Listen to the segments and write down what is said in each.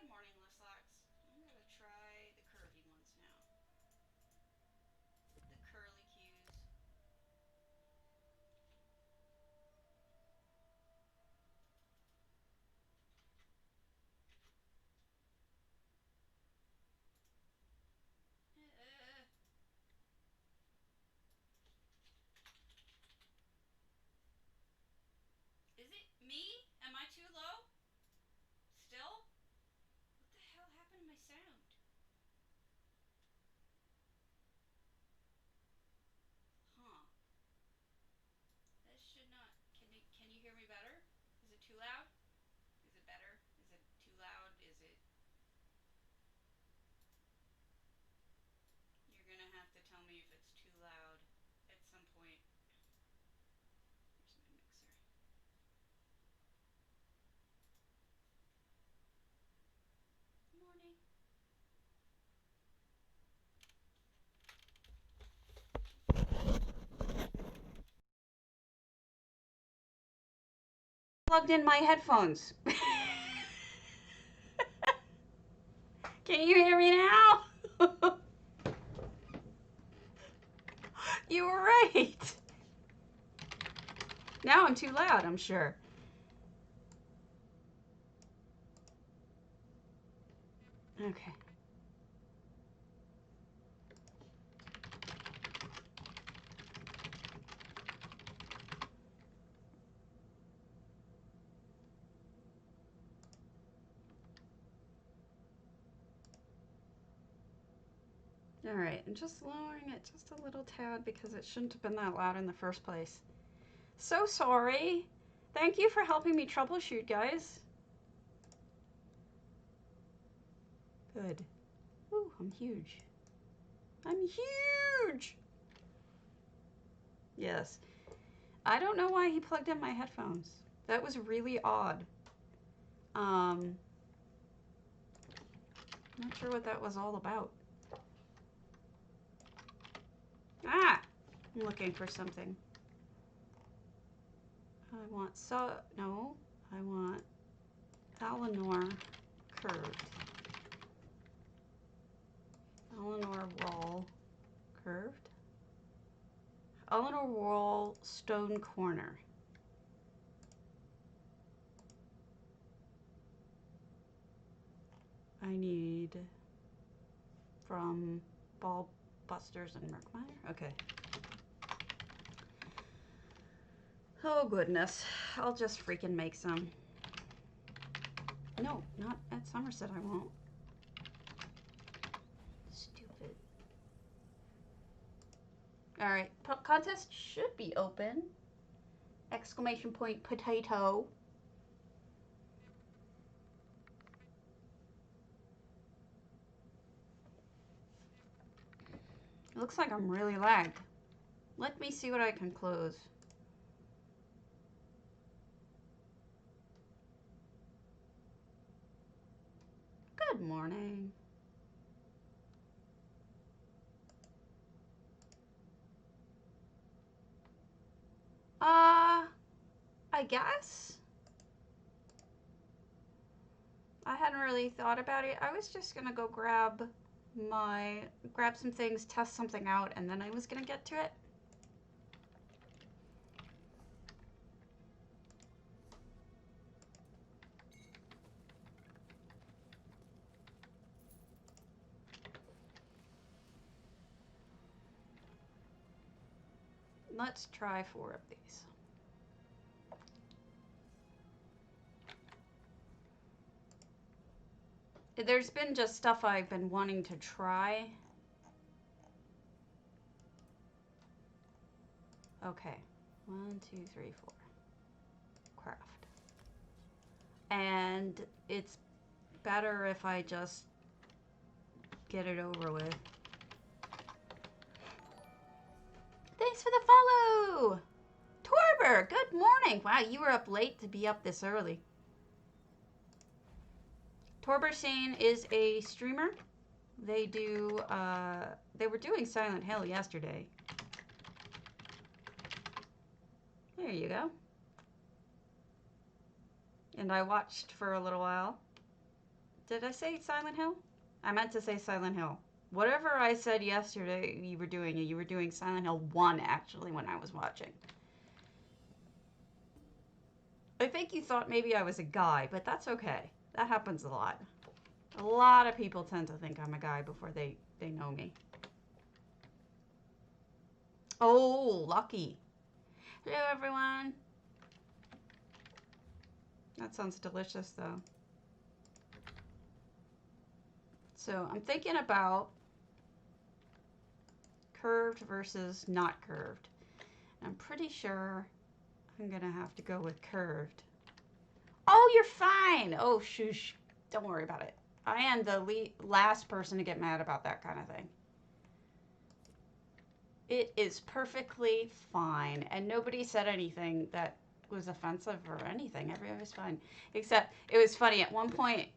Good morning, Lislax. I'm going to try the curvy ones now. The curly cues. Is it me? Am I too low? Still? What the hell happened to my sound? Huh. This should not. Can you hear me better? Is it too loud? Is it better? Is it too loud? Is it? You're gonna have to tell me if it's too loud at some point. Here's my mixer. Morning. Plugged in my headphones. Can you hear me now? You were right. Now I'm too loud, I'm sure. Okay. All right, I'm just lowering it just a little tad because it shouldn't have been that loud in the first place. So sorry. Thank you for helping me troubleshoot, guys. Good. Ooh, I'm huge. I'm huge! Yes. I don't know why he plugged in my headphones. That was really odd. Not sure what that was all about. Ah! I'm looking for something. I want no. I want Eleanor curved. Eleanor wall curved. Eleanor wall stone corner. I need from Ball Busters and Merkmeyer. Okay. Oh goodness. I'll just freaking make some. No, not at Somerset I won't. Stupid. Alright, contest should be open. Exclamation point potato. It looks like I'm really lagged. Let me see what I can close. Good morning. I guess. I hadn't really thought about it. I was just gonna go grab some things, test something out, and then I was gonna get to it. Let's try 4 of these. There's been just stuff I've been wanting to try. Okay. 1, 2, 3, 4. Craft. And it's better if I just get it over with. Thanks for the follow! Torber, good morning. Wow, you were up late to be up this early. Torber Sane is a streamer. They were doing Silent Hill yesterday. There you go. And I watched for a little while. Did I say Silent Hill? I meant to say Silent Hill. Whatever I said yesterday you were doing Silent Hill 1 actually when I was watching. I think you thought maybe I was a guy, but that's okay. That happens a lot. A lot of people tend to think I'm a guy before they know me. Oh, lucky. Hello, everyone. That sounds delicious, though. So I'm thinking about curved versus not curved. I'm pretty sure I'm gonna have to go with curved. Oh, you're fine. Oh, shoosh. Don't worry about it. I am the last person to get mad about that kind of thing. It is perfectly fine, and nobody said anything that was offensive or anything. Everybody was fine. Except it was funny. At one point,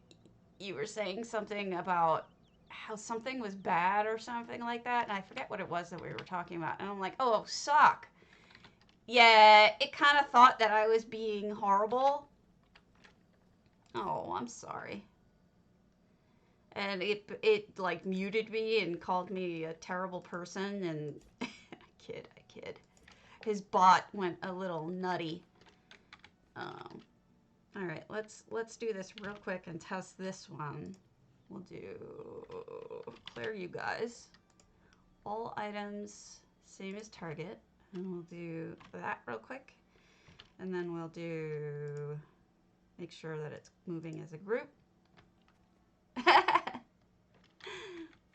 you were saying something about how something was bad or something like that, and I forget what it was that we were talking about. And I'm like, oh, suck. Yeah, it kind of thought that I was being horrible. Oh, I'm sorry. And it like muted me and called me a terrible person, and I kid. His bot went a little nutty. All right, let's do this real quick and test this one. We'll do clear you guys. All items same as target, and we'll do that real quick, and then we'll do make sure that it's moving as a group.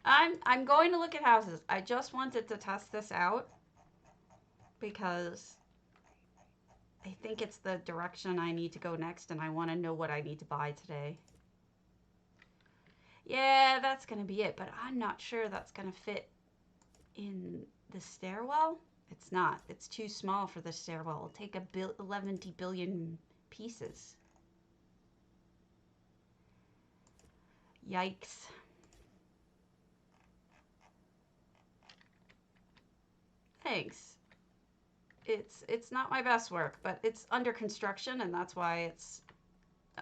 I'm going to look at houses. I just wanted to test this out because I think it's the direction I need to go next, and I want to know what I need to buy today. Yeah, that's going to be it, but I'm not sure that's going to fit in the stairwell. It's not. It's too small for the stairwell. It'll take 11 billion pieces. Yikes. Thanks. It's not my best work, but it's under construction, and that's why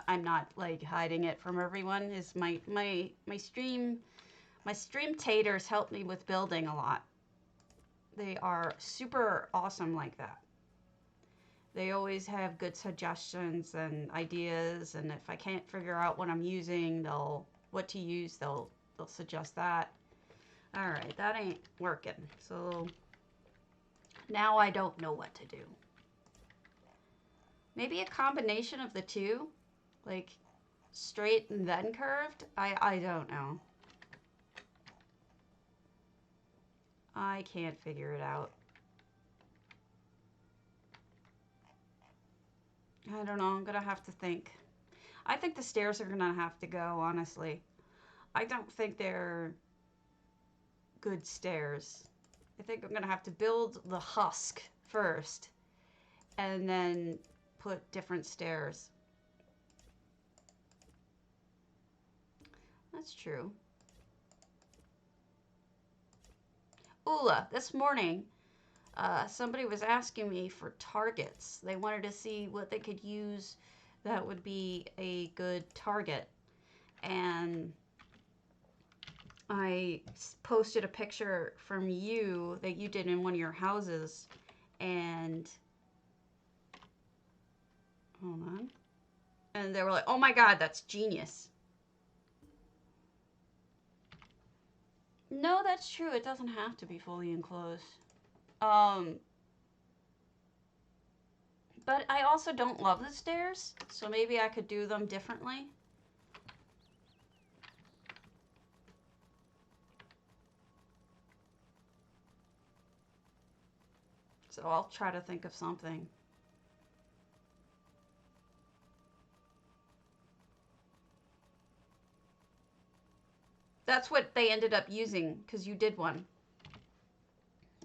I'm not like hiding it from everyone. Is my stream taters help me with building a lot. They are super awesome like that. They always have good suggestions and ideas, and if I can't figure out what I'm using, what to use, they'll suggest that. All right, that ain't working. So now I don't know what to do. Maybe a combination of the two, like straight and then curved. I don't know. I can't figure it out. I don't know. I'm gonna have to think. I think the stairs are gonna have to go, honestly. I don't think they're good stairs. I think I'm gonna have to build the husk first and then put different stairs. That's true. Ula, this morning, somebody was asking me for targets. They wanted to see what they could use that would be a good target. And I posted a picture from you that you did in one of your houses, and hold on. And they were like, oh my God, that's genius. No, that's true. It doesn't have to be fully enclosed. But I also don't love the stairs, so maybe I could do them differently. So I'll try to think of something. That's what they ended up using, because you did one.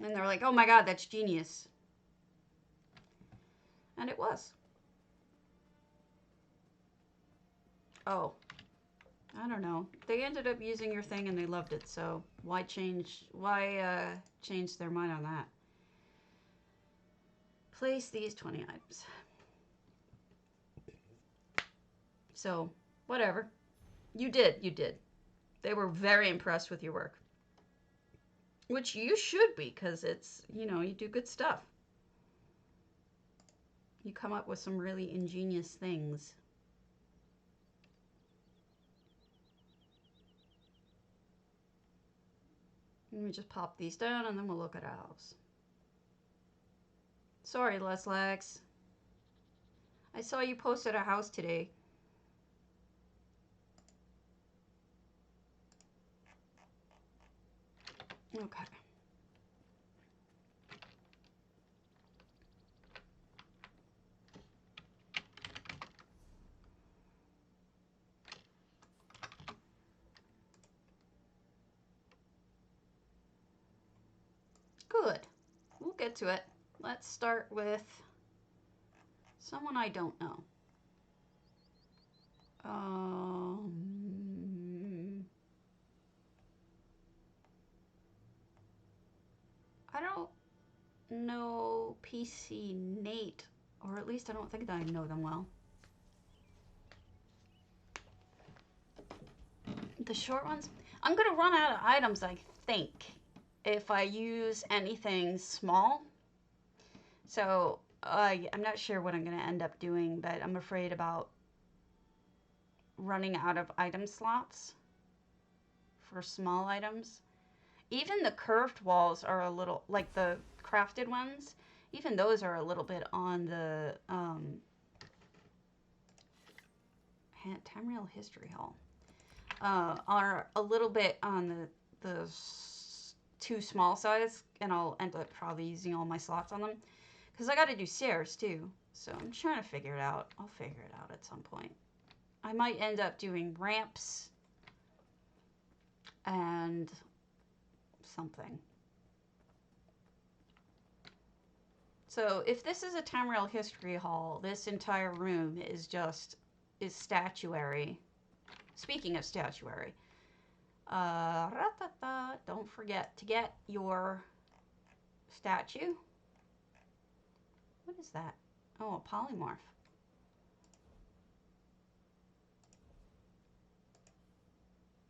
And they're like, oh my God, that's genius. And it was. Oh, I don't know. They ended up using your thing and they loved it, so why change their mind on that? Place these 20 items. So, whatever. You did, you did. They were very impressed with your work. Which you should be, because it's, you know, you do good stuff. You come up with some really ingenious things. Let me just pop these down and then we'll look at a house. Sorry, Leslax. I saw you posted a house today. Okay. Good. We'll get to it. Let's start with someone I don't know. I don't know PCNA, or at least I don't think that I know them well. The short ones? I'm gonna run out of items, I think, if I use anything small. So I'm not sure what I'm gonna end up doing, but I'm afraid about running out of item slots for small items. Even the curved walls are a little, like the crafted ones, even those are a little bit on the Tamriel History Hall. Are a little bit on the too small size, and I'll end up probably using all my slots on them because I got to do stairs too. So I'm trying to figure it out. I'll figure it out at some point. I might end up doing ramps and something. So if this is a Tamriel History Hall, this entire room is statuary. Speaking of statuary, don't forget to get your statue. What is that? Oh, a polymorph.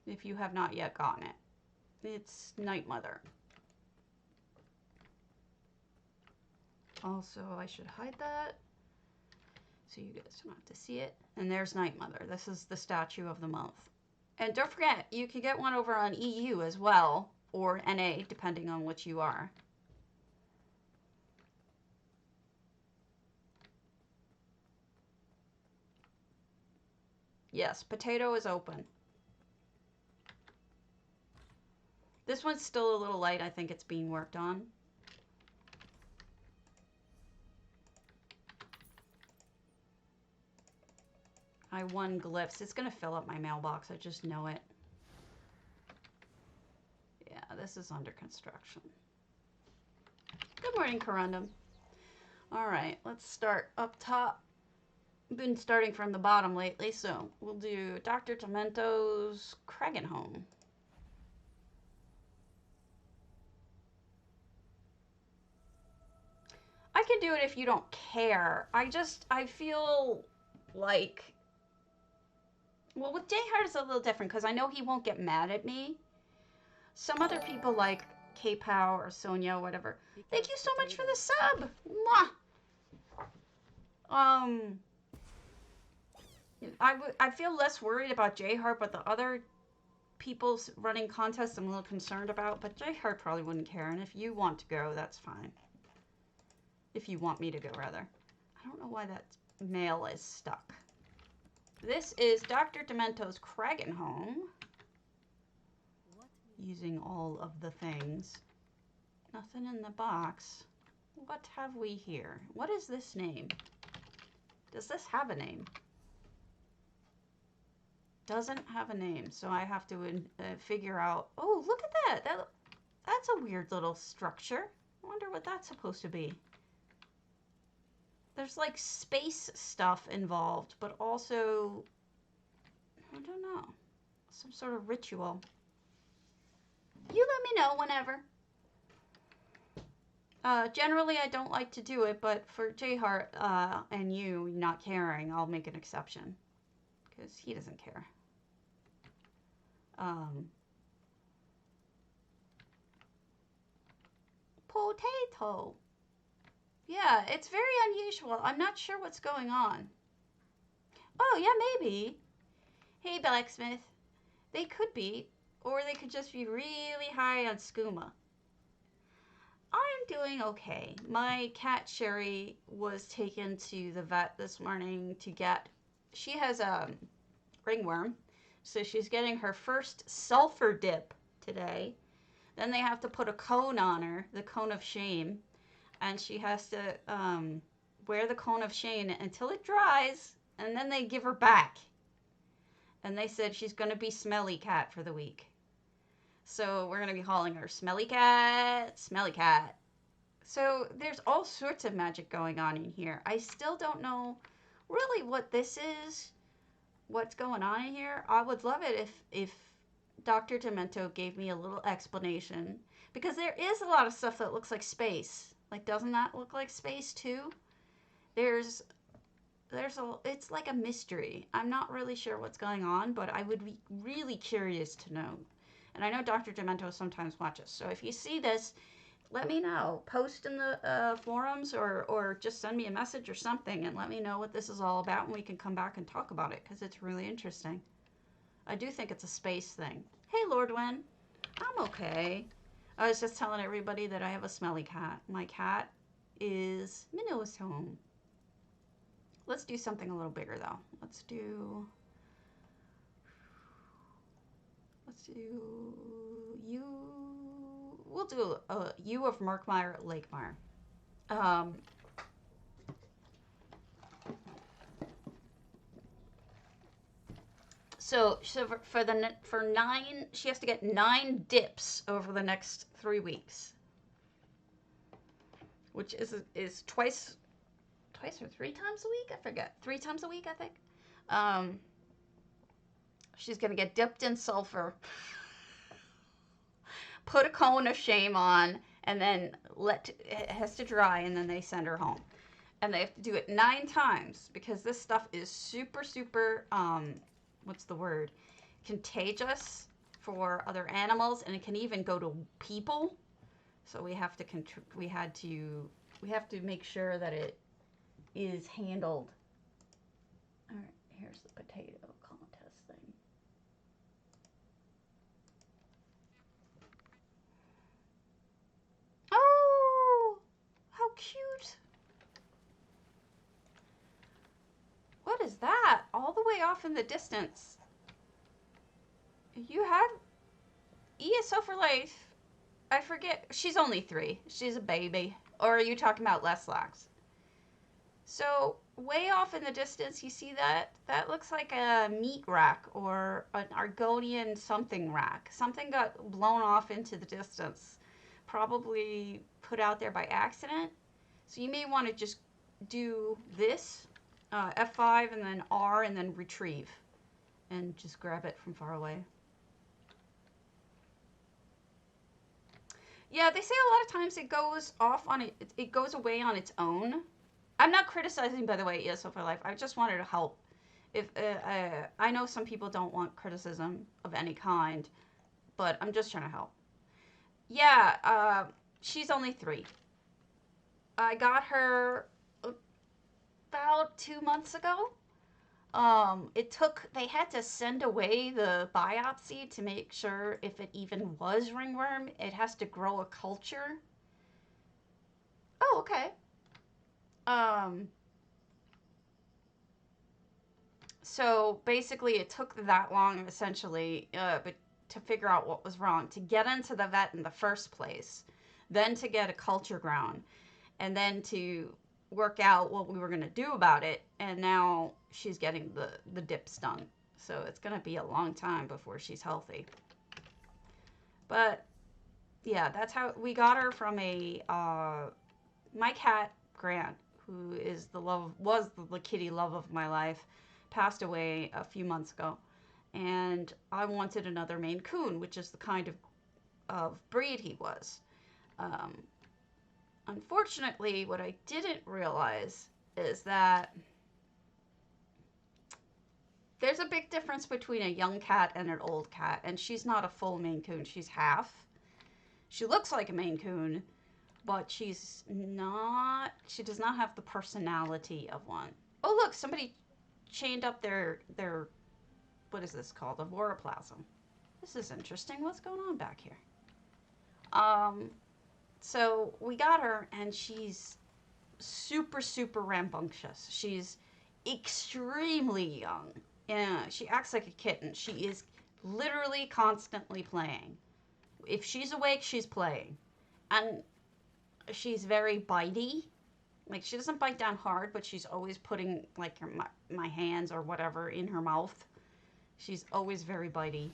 If you have not yet gotten it. It's Night Mother. Also, I should hide that so you guys don't have to see it. And there's Night Mother. This is the statue of the month. And don't forget, you can get one over on EU as well, or NA, depending on which you are. Yes, potato is open. This one's still a little light. I think it's being worked on. I won glyphs. It's going to fill up my mailbox. I just know it. Yeah, this is under construction. Good morning, Corundum. All right, let's start up top. I've been starting from the bottom lately, so we'll do Dr. Tomento's Cregan home. I can do it if you don't care. I feel like, well, with Jayhart it's a little different because I know he won't get mad at me. Some other people like K-Pow or Sonia or whatever. Thank you so much for the sub. Mwah. I feel less worried about Jayhart, but the other people running contests I'm a little concerned about. But Jayhart probably wouldn't care, and if you want to go, that's fine. If you want me to go, rather. I don't know why that mail is stuck. This is Dr. Demento's Cregan home. Using all of the things. Nothing in the box. What have we here? What is this name? Does this have a name? Doesn't have a name, so I have to figure out. Oh, look at that! That's a weird little structure. I wonder what that's supposed to be. There's like space stuff involved, but also, I don't know, some sort of ritual. You let me know whenever. Generally, I don't like to do it, but for Jayhart and you not caring, I'll make an exception. Because he doesn't care. Um, Potato. Yeah, it's very unusual. I'm not sure what's going on. Oh, yeah, maybe. Hey, blacksmith. They could be, or they could just be really high on skooma. I'm doing okay. My cat Sherry was taken to the vet this morning to get. She has a ringworm, so she's getting her first sulfur dip today. Then they have to put a cone on her, the cone of shame, and she has to wear the cone of shame until it dries, and then they give her back. And they said she's going to be smelly cat for the week. So we're going to be calling her Smelly Cat, Smelly Cat. So there's all sorts of magic going on in here. I still don't know really what this is, what's going on in here. I would love it if Dr. Demento gave me a little explanation, because there is a lot of stuff that looks like space. Like, doesn't that look like space too? There's it's like a mystery. I'm not really sure what's going on, but I would be really curious to know. And I know Dr. Demento sometimes watches, so if you see this, let me know. Post in the forums, or just send me a message or something and let me know what this is all about, and we can come back and talk about it, because it's really interesting. I do think it's a space thing. Hey, Lord Wen. I'm okay. I was just telling everybody that I have a smelly cat. My cat is Minnow's home. Let's do something a little bigger, though. Let's do you. We'll do a U of Merkmeyer at Lakemeyer. So for 9, she has to get 9 dips over the next 3 weeks, which is twice or 3 times a week. I forget. 3 times a week, I think. She's gonna get dipped in sulfur, put a cone of shame on, and then it has to dry, and then they send her home. And they have to do it 9 times, because this stuff is super, super, what's the word? Contagious for other animals, and it can even go to people. So we have to make sure that it is handled. All right, here's the potato contest thing. Oh, how cute. What is that? All the way off in the distance. You have ESO for life. I forget. She's only 3. She's a baby. Or are you talking about Leslax? So, way off in the distance, you see that? That looks like a meat rack or an Argonian something rack. Something got blown off into the distance. Probably put out there by accident. So you may want to just do this, F5 and then R and then retrieve. And just grab it from far away. Yeah, they say a lot of times it goes off on it goes away on its own. I'm not criticizing, by the way, ESO for Life. I just wanted to help. If I know some people don't want criticism of any kind, but I'm just trying to help. Yeah, she's only 3. I got her about 2 months ago. They had to send away the biopsy to make sure if it even was ringworm. It has to grow a culture. Oh, okay. So basically it took that long, essentially, but to figure out what was wrong, to get into the vet in the first place, then to get a culture ground, and then to work out what we were going to do about it, and now she's getting the dips done. So it's going to be a long time before she's healthy. But yeah, that's how we got her from my cat Grant, who is was the kitty love of my life, passed away a few months ago, and I wanted another Maine Coon, which is the kind of breed he was. Unfortunately, what I didn't realize is that there's a big difference between a young cat and an old cat, and she's not a full Maine Coon. She's half. She looks like a Maine Coon, but she's not, she does not have the personality of one. Oh, look, somebody chained up their what is this called? A voroplasm. This is interesting. What's going on back here? So we got her, and she's super, super rambunctious. She's extremely young. Yeah, she acts like a kitten. She is literally constantly playing. If she's awake, she's playing. And she's very bitey. Like, she doesn't bite down hard, but she's always putting, like, my hands or whatever in her mouth. She's always very bitey.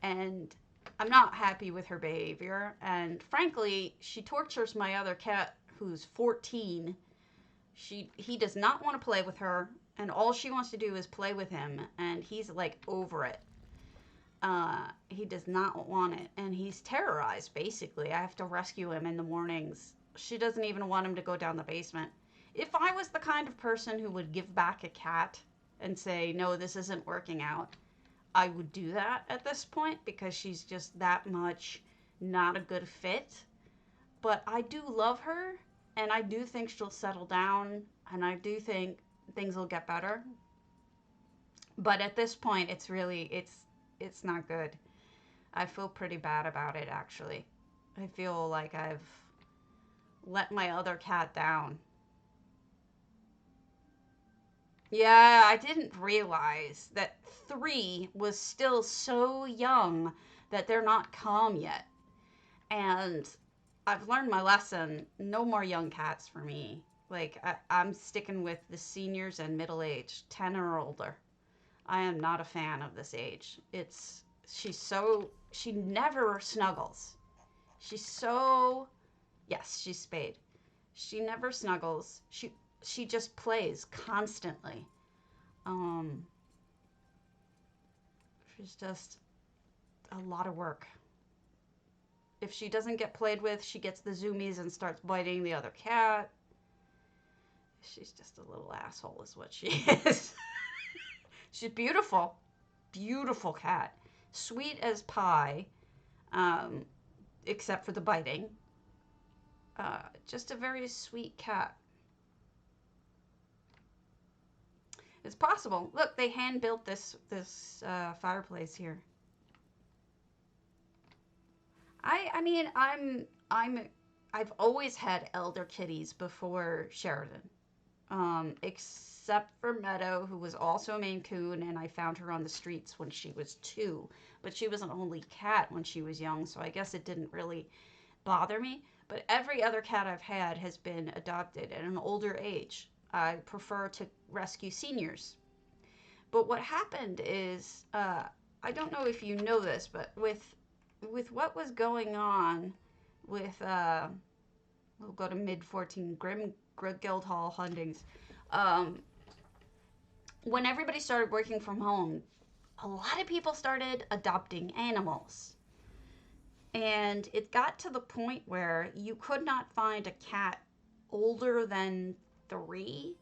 And I'm not happy with her behavior. And frankly, she tortures my other cat, who's 14. He does not want to play with her, and all she wants to do is play with him, and he's, like, over it. He does not want it, and he's terrorized, basically. I have to rescue him in the mornings. She doesn't even want him to go down the basement. If I was the kind of person who would give back a cat and say, no, this isn't working out, I would do that at this point, because she's just that much not a good fit. But I do love her, and I do think she'll settle down, and I do think things will get better. But at this point, it's really, it's not good. I feel pretty bad about it, actually. I feel like I've let my other cat down. Yeah, I didn't realize that 3 was still so young that they're not calm yet. And I've learned my lesson. No more young cats for me. Like, I'm sticking with the seniors and middle-aged, 10 or older. I am not a fan of this age. She never snuggles. Yes, she's spayed. She never snuggles. She just plays constantly. She's just a lot of work. If she doesn't get played with, she gets the zoomies and starts biting the other cat. She's just a little asshole is what she is. She's beautiful. Beautiful cat. Sweet as pie, except for the biting. Just a very sweet cat. It's possible. Look, they hand built this fireplace here. I mean, I've always had elder kitties before Sheridan, except for Meadow, who was also a Maine Coon, and I found her on the streets when she was 2. But she was an only cat when she was young, so I guess it didn't really bother me. But every other cat I've had has been adopted at an older age. I prefer to rescue seniors. But what happened is, I don't know if you know this, but with what was going on with, we'll go to mid-14 Guildhall huntings, when everybody started working from home, a lot of people started adopting animals. And it got to the point where you could not find a cat older than 3,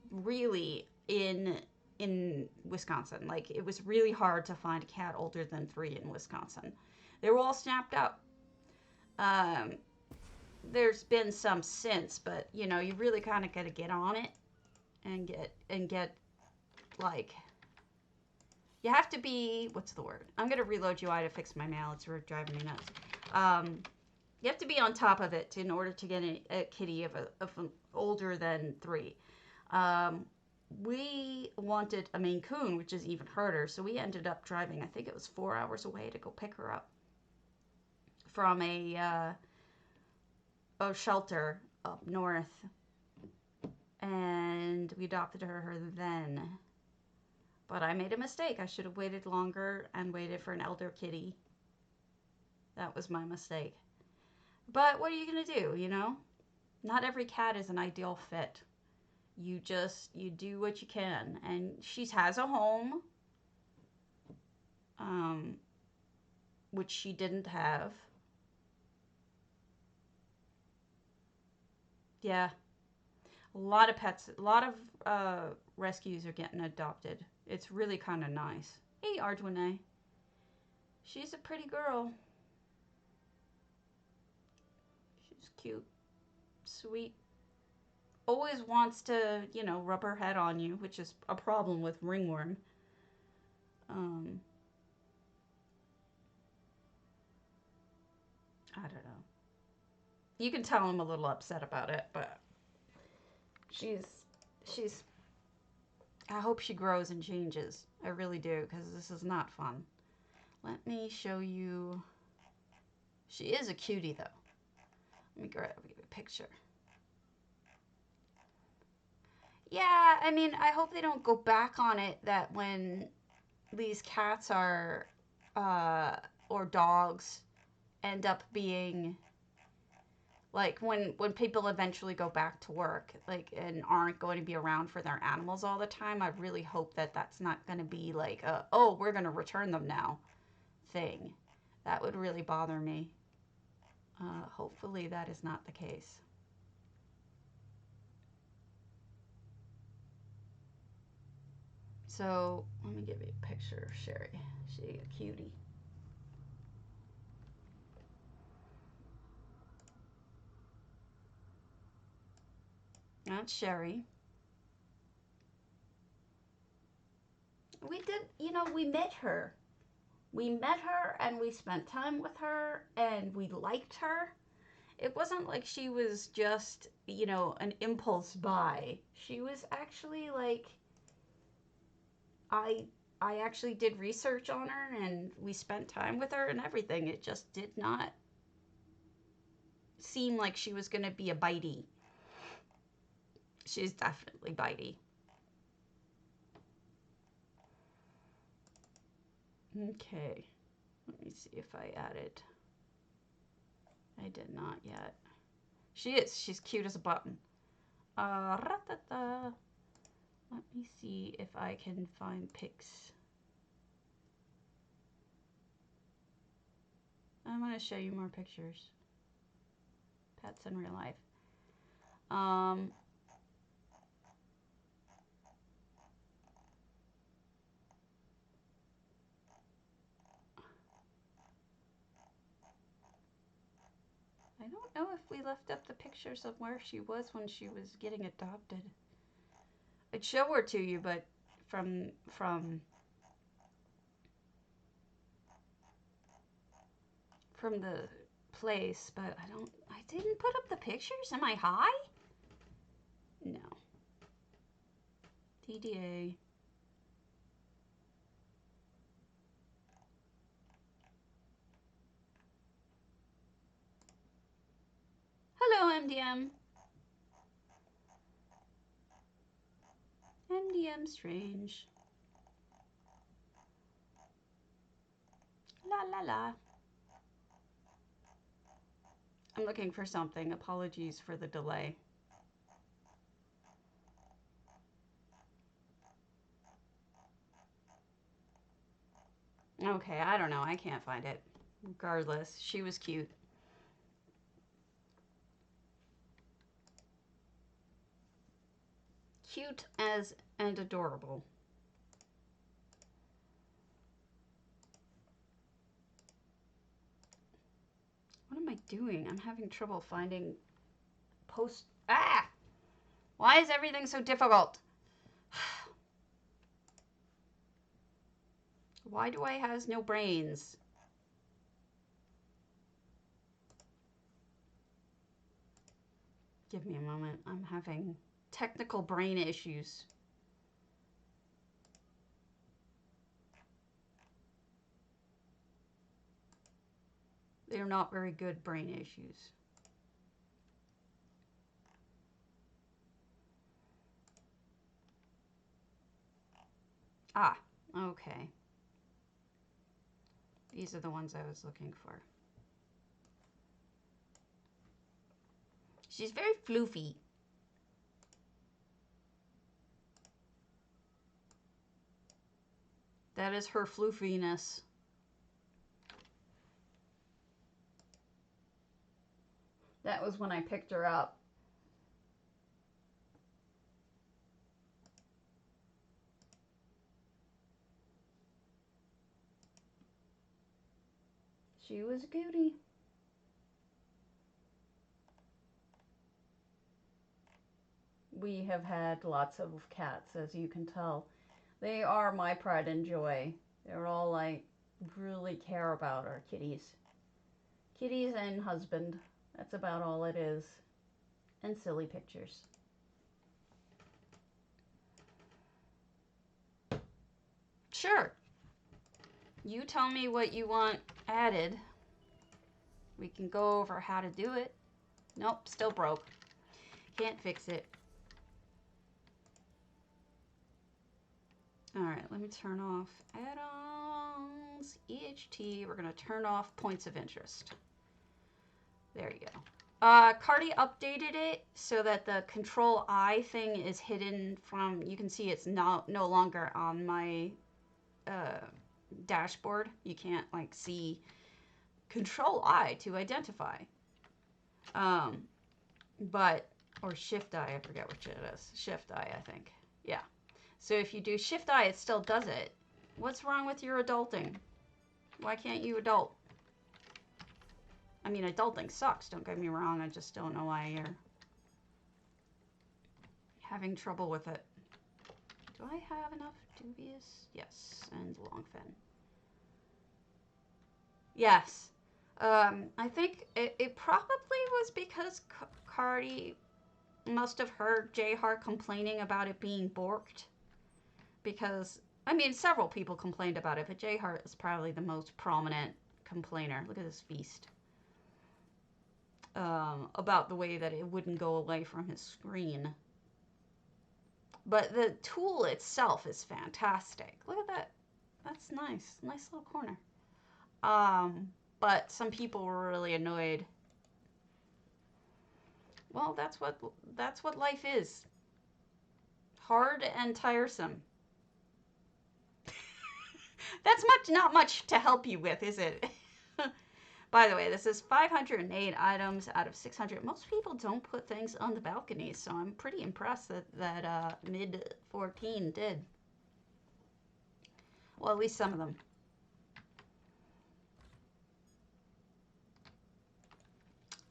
really, in Wisconsin. Like, it was really hard to find a cat older than 3 in Wisconsin. They were all snapped up. There's been some since, but, you know, you really kind of got to get on it and get, like, you have to be, what's the word? I'm going to reload UI to fix my mail. It's driving me nuts. You have to be on top of it in order to get a kitty of an older than 3. We wanted a Maine Coon, which is even harder, so we ended up driving, I think it was 4 hours away to go pick her up from a shelter up north, and we adopted her then. But I made a mistake. I should have waited longer and waited for an elder kitty. That was my mistake. But what are you going to do, you know? Not every cat is an ideal fit. You do what you can. And she has a home, which she didn't have. Yeah. A lot of pets, a lot of rescues are getting adopted. It's really kind of nice. Hey, Arjune. She's a pretty girl. She's cute, sweet. Always wants to, you know, rub her head on you, which is a problem with ringworm. I don't know. You can tell I'm a little upset about it, but she's I hope she grows and changes. I really do, because this is not fun. Let me show you. She is a cutie, though. Let me grab a picture. Yeah, I mean, I hope they don't go back on it that when these cats are, or dogs end up being, like, when people eventually go back to work, like, and aren't going to be around for their animals all the time, I really hope that that's not going to be like a, oh, we're going to return them now thing. That would really bother me. Hopefully that is not the case. So, let me give you a picture of Sherry. She's a cutie. That's Sherry. We did, you know, we met her. We met her and we spent time with her and we liked her. It wasn't like she was just, you know, an impulse buy. She was actually like, I actually did research on her and we spent time with her and everything. It just did not seem like she was going to be a bitey. She's definitely bitey. Okay. Let me see if I added. I did not yet. She is. She's cute as a button. Let me see if I can find pics. I'm going to show you more pictures. Pets in real life. I don't know if we left up the pictures of where she was when she was getting adopted. I'd show her to you, but from the place, but I didn't put up the pictures. Am I high? No. DDA. Hello, MDM. MDM Strange. La la la. I'm looking for something. Apologies for the delay. Okay, I don't know. I can't find it. Regardless, she was cute. Cute as and adorable. What am I doing? I'm having trouble finding post. Ah! Why is everything so difficult? Why do I have no brains? Give me a moment. I'm having technical brain issues. They're not very good brain issues. Ah, okay. These are the ones I was looking for. She's very floofy. That is her floofiness. That was when I picked her up. She was a cutie. We have had lots of cats, as you can tell. They are my pride and joy. They're all like, really care about our kitties. Kitties and husband. That's about all it is. And silly pictures. Sure. You tell me what you want added. We can go over how to do it. Nope, still broke. Can't fix it. Alright, let me turn off add-ons, EHT. We're going to turn off points of interest. There you go. Cardi updated it so that the control I thing is hidden from, you can see it's no longer on my dashboard. You can't like see control I to identify. But, or shift I, I forget which it is. Shift I think. Yeah. So if you do shift I, it still does it. What's wrong with your adulting? Why can't you adult? I mean, adulting sucks, don't get me wrong. I just don't know why you're having trouble with it. Do I have enough dubious? Yes, and Longfin. Yes. I think it probably was because Cardi must have heard Jayhart complaining about it being borked. Because, I mean, several people complained about it, but Jayhart is probably the most prominent complainer. Look at this feast. About the way that it wouldn't go away from his screen. But the tool itself is fantastic. Look at that. That's nice. Nice little corner. But some people were really annoyed. Well, that's what life is. Hard and tiresome. That's not much to help you with, is it? By the way, this is 508 items out of 600. Most people don't put things on the balconies, so I'm pretty impressed that mid 14 did. Well, at least some of them.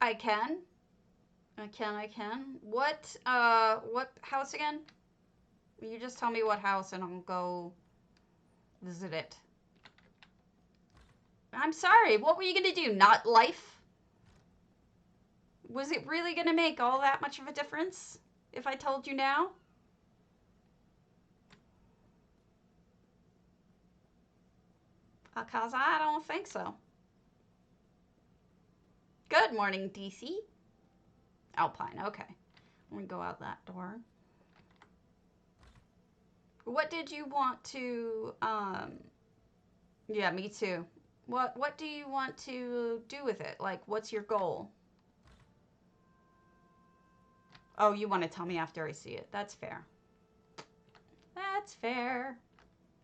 I can. What house again? You just tell me what house and I'll go visit it. I'm sorry, what were you gonna do? Not life? Was it really gonna make all that much of a difference if I told you now? Because I don't think so. Good morning, DC. Alpine, okay. Let me go out that door. What did you want to, yeah, me too. What do you want to do with it? Like, what's your goal? Oh, you want to tell me after I see it. That's fair. That's fair.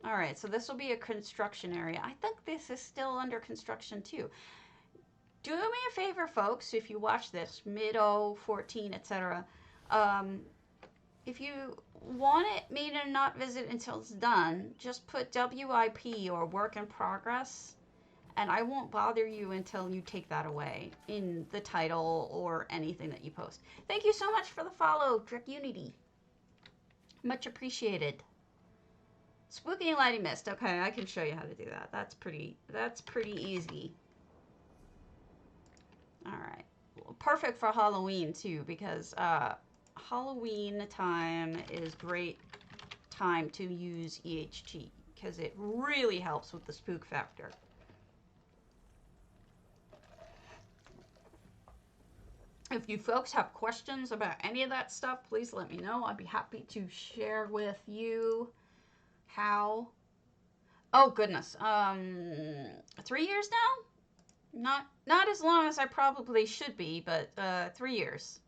All right, so this will be a construction area. I think this is still under construction too. Do me a favor, folks, if you watch this, mid-14, etc. If you want me to not visit until it's done, just put WIP or work in progress, and I won't bother you until you take that away in the title or anything that you post. Thank you so much for the follow, Drek Unity. Much appreciated. Spooky Lighting Mist. Okay, I can show you how to do that. That's pretty easy. All right. Well, perfect for Halloween too, because Halloween time is great time to use EHT because it really helps with the spook factor. If you folks have questions about any of that stuff, please let me know. I'd be happy to share with you how. Oh goodness, 3 years now? Not as long as I probably should be, but 3 years.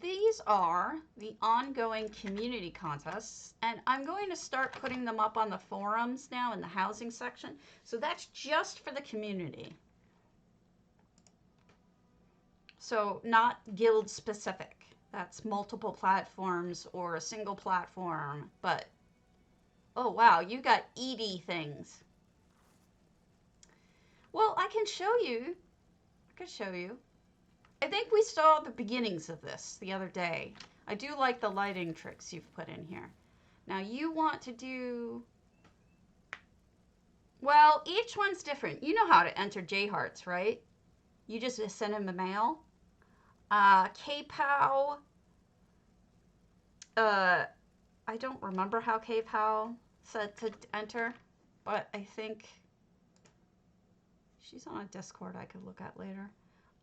These are the ongoing community contests, and I'm going to start putting them up on the forums now in the housing section. So that's just for the community. So not guild specific. That's multiple platforms or a single platform, but oh wow, you got ED things. Well, I can show you. I can show you. I think we saw the beginnings of this the other day. I do like the lighting tricks you've put in here. Now you want to do... Well, each one's different. You know how to enter J-Hearts, right? You just send him the mail. K-Pow... I don't remember how K-Pow said to enter, but I think... She's on a Discord I could look at later.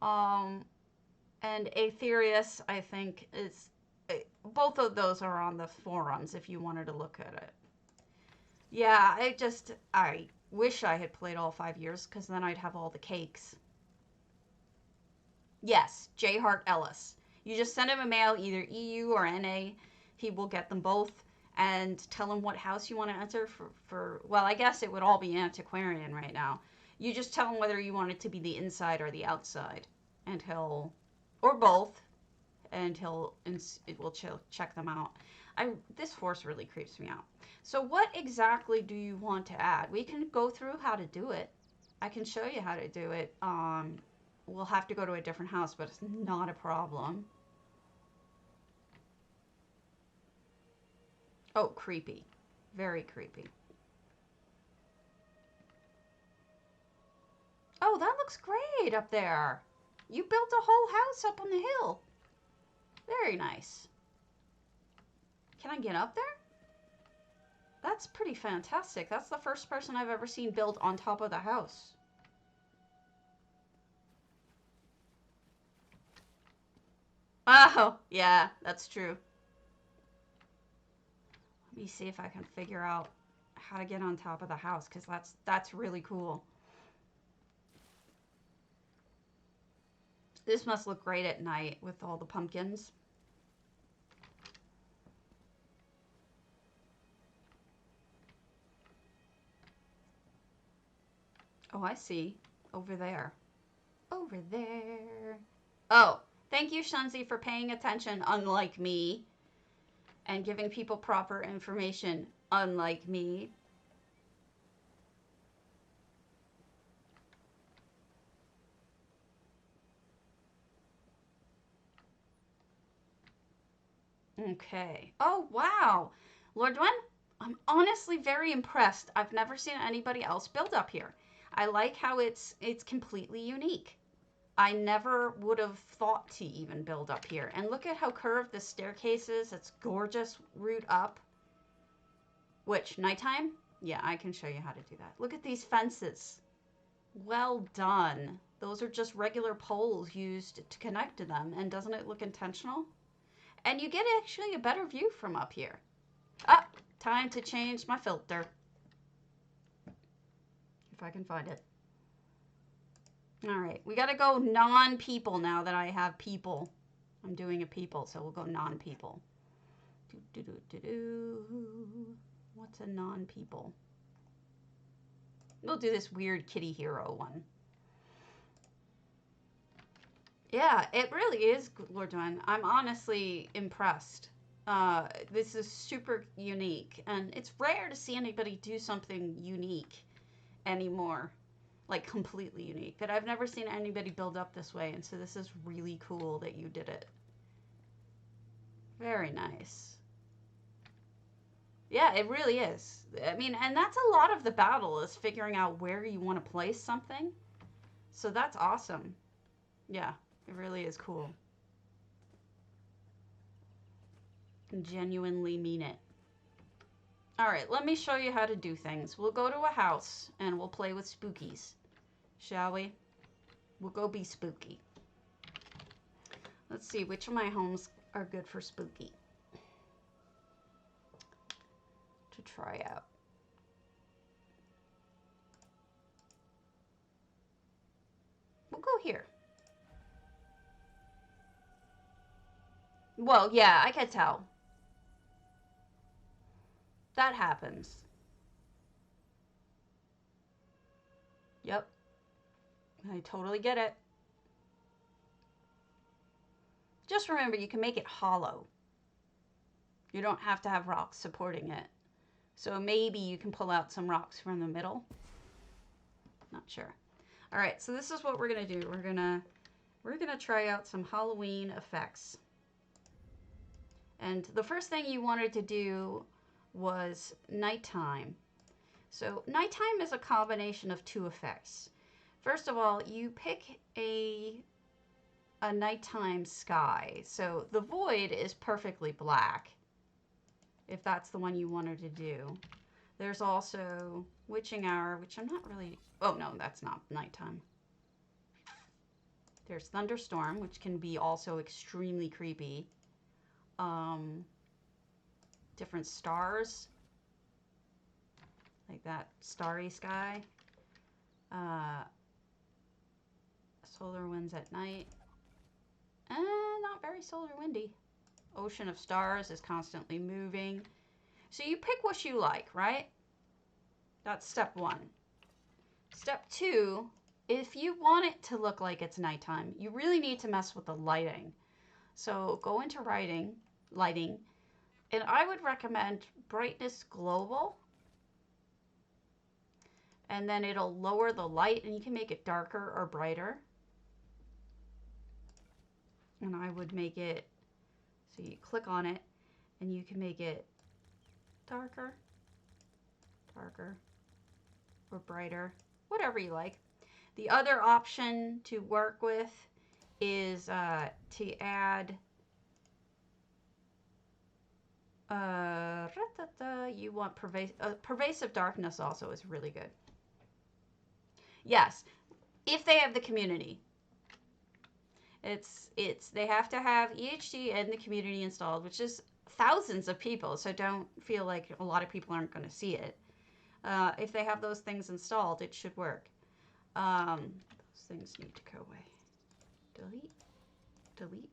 And Aetherius, I think, is... Both of those are on the forums if you wanted to look at it. Yeah, I wish I had played all 5 years, because then I'd have all the cakes. Yes, J. Hart Ellis. You just send him a mail, either EU or NA. He will get them both. And tell him what house you want to enter for... Well, I guess it would all be antiquarian right now. You just tell him whether you want it to be the inside or the outside. And he'll... Or both. And it will check them out. This horse really creeps me out. So what exactly do you want to add? We can go through how to do it. I can show you how to do it. We'll have to go to a different house, but it's not a problem. Oh, creepy. Very creepy. Oh, that looks great up there. You built a whole house up on the hill. Very nice. Can I get up there? That's pretty fantastic. That's the first person I've ever seen build on top of the house. Oh, yeah, that's true. Let me see if I can figure out how to get on top of the house, because that's really cool. This must look great at night with all the pumpkins. Oh, I see. Over there. Over there. Oh, thank you, Shunzi, for paying attention, unlike me. And giving people proper information, unlike me. Okay. Oh, wow. Lord Dwen, I'm honestly very impressed. I've never seen anybody else build up here. I like how it's completely unique. I never would have thought to even build up here. And look at how curved this staircase is. It's gorgeous route up. Which, nighttime? Yeah, I can show you how to do that. Look at these fences. Well done. Those are just regular poles used to connect to them. And doesn't it look intentional? And you get actually a better view from up here. Ah, time to change my filter. If I can find it. All right, we got to go non-people now that I have people. I'm doing a people, so we'll go non-people. What's a non-people? We'll do this weird kitty hero one. Yeah, it really is, Lord Dwayne. I'm honestly impressed. This is super unique, and it's rare to see anybody do something unique anymore. Like, completely unique. But I've never seen anybody build up this way, and so this is really cool that you did it. Very nice. Yeah, it really is. I mean, and that's a lot of the battle, is figuring out where you want to place something. So that's awesome. Yeah, it really is cool. Genuinely mean it. Alright, let me show you how to do things. We'll go to a house and we'll play with spookies. Shall we? We'll go be spooky. Let's see, which of my homes are good for spooky? To try out. We'll go here. Well, yeah, I can tell. That happens. Yep. I totally get it. Just remember, you can make it hollow. You don't have to have rocks supporting it. So maybe you can pull out some rocks from the middle. Not sure. All right, so this is what we're gonna do. We're gonna try out some Halloween effects. And the first thing you wanted to do was nighttime. So nighttime is a combination of two effects. First of all, you pick a nighttime sky. So the void is perfectly black, if that's the one you wanted to do. There's also witching hour, which I'm not really, oh no, that's not nighttime. There's thunderstorm, which can be also extremely creepy. Different stars, like that starry sky. Solar winds at night. Not very solar windy. Ocean of stars is constantly moving. So you pick what you like, right? That's step one. Step two, if you want it to look like it's nighttime, you really need to mess with the lighting. So go into lighting, and I would recommend brightness global. And then it'll lower the light, and you can make it darker or brighter. And I would make it, so you click on it, and you can make it darker, or brighter, whatever you like. The other option to work with is to add you want pervasive darkness also is really good. Yes, if they have the community. They have to have EHD and the community installed, which is thousands of people, so don't feel like a lot of people aren't going to see it. If they have those things installed, it should work. Those things need to go away. Delete.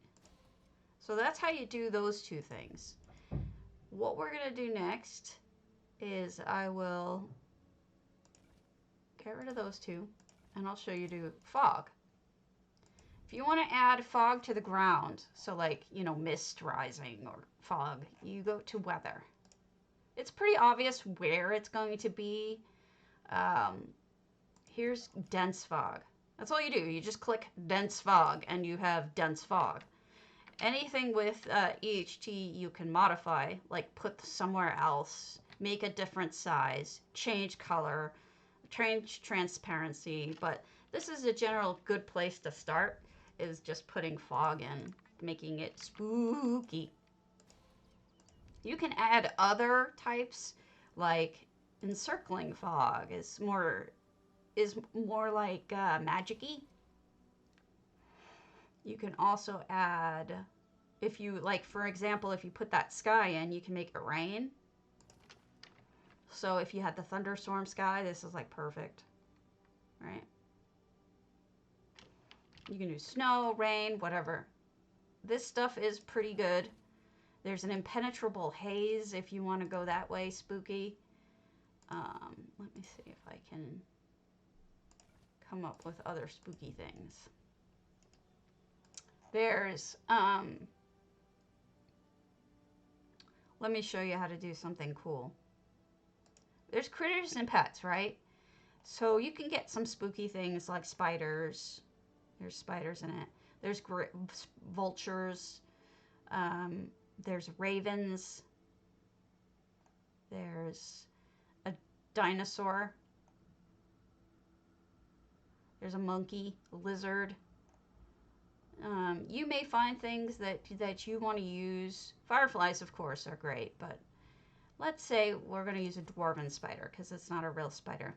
So that's how you do those two things. What we're going to do next is I will get rid of those two, and I'll show you do fog. If you want to add fog to the ground, so like, you know, mist rising or fog, you go to weather. It's pretty obvious where it's going to be. Here's dense fog. That's all you do. You just click dense fog and you have dense fog. Anything with EHT you can modify, like put somewhere else, make a different size, change color, change transparency, but this is a general good place to start, is just putting fog in, making it spooky. You can add other types, like encircling fog is more like magic-y. You can also add, if you like, for example, if you put that sky in, you can make it rain. So if you had the thunderstorm sky, this is like perfect, right? You can do snow, rain, whatever. This stuff is pretty good. There's an impenetrable haze if you want to go that way, spooky. Let me see if I can come up with other spooky things. There's, let me show you how to do something cool. There's critters and pets, right? So you can get some spooky things like spiders. There's spiders in it. There's vultures. There's ravens. There's a dinosaur. There's a monkey, a lizard. You may find things that you want to use. Fireflies, of course, are great, but let's say we're going to use a dwarven spider because it's not a real spider.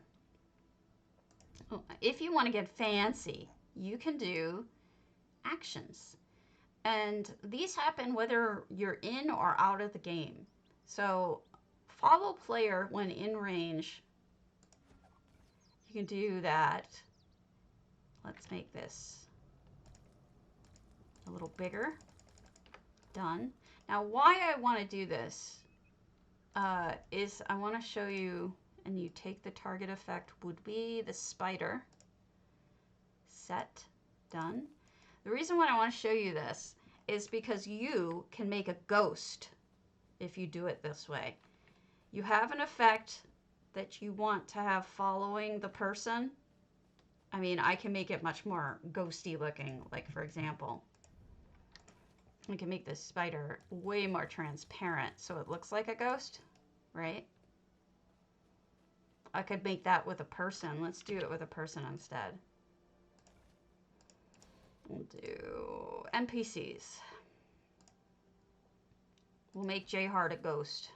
If you want to get fancy, you can do actions. And these happen whether you're in or out of the game. So follow player when in range. You can do that. Let's make this a little bigger. Done. Now why I want to do this is I want to show you, and you take the target effect would be the spider. Set. Done. The reason why I want to show you this is because you can make a ghost if you do it this way. You have an effect that you want to have following the person, I mean, I can make it much more ghosty looking. Like, for example, I can make this spider way more transparent so it looks like a ghost, right? I could make that with a person. Let's do it with a person instead. We'll do NPCs. We'll make J-Heart a ghost.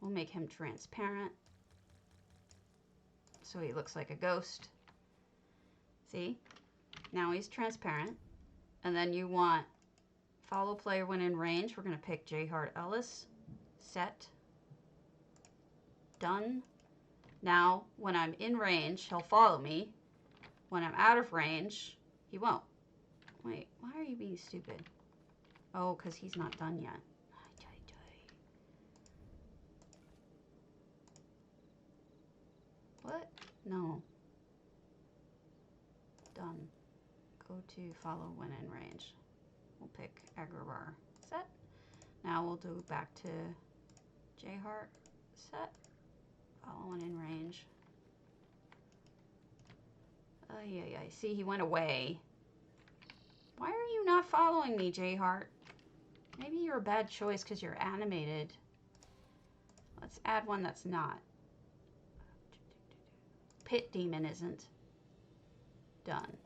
We'll make him transparent so he looks like a ghost. See? Now he's transparent. And then you want follow player when in range. We're going to pick J-Heart Ellis. Set. Done. Now, when I'm in range, he'll follow me. When I'm out of range, he won't. Wait, why are you being stupid? Oh, because he's not done yet. What? No. Done. Go to follow when in range. We'll pick Agrabah. Set. Now we'll do back to J-Heart. Set. Follow when in range. Oh, yeah. See, he went away. Why are you not following me, J-Heart? Maybe you're a bad choice because you're animated. Let's add one that's not. Pit Demon isn't. Done.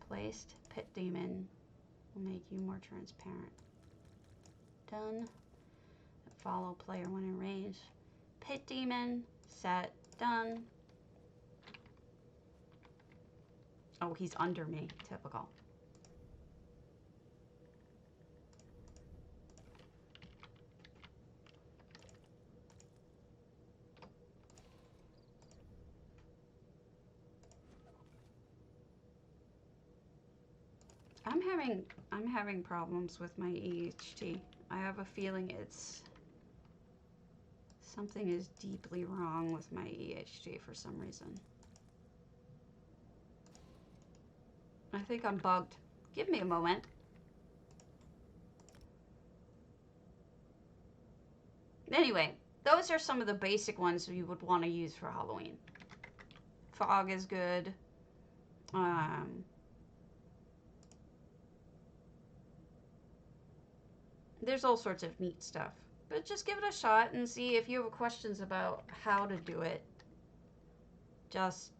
Placed. Pit Demon will make you more transparent. Done. Follow player when in range. Pit Demon. Set. Done. Oh, he's under me. Typical. I'm having problems with my EHT. I have a feeling something is deeply wrong with my EHT for some reason. I think I'm bugged. Give me a moment. Anyway, those are some of the basic ones you would want to use for Halloween. Fog is good. There's all sorts of neat stuff. But just give it a shot and see if you have questions about how to do it. Just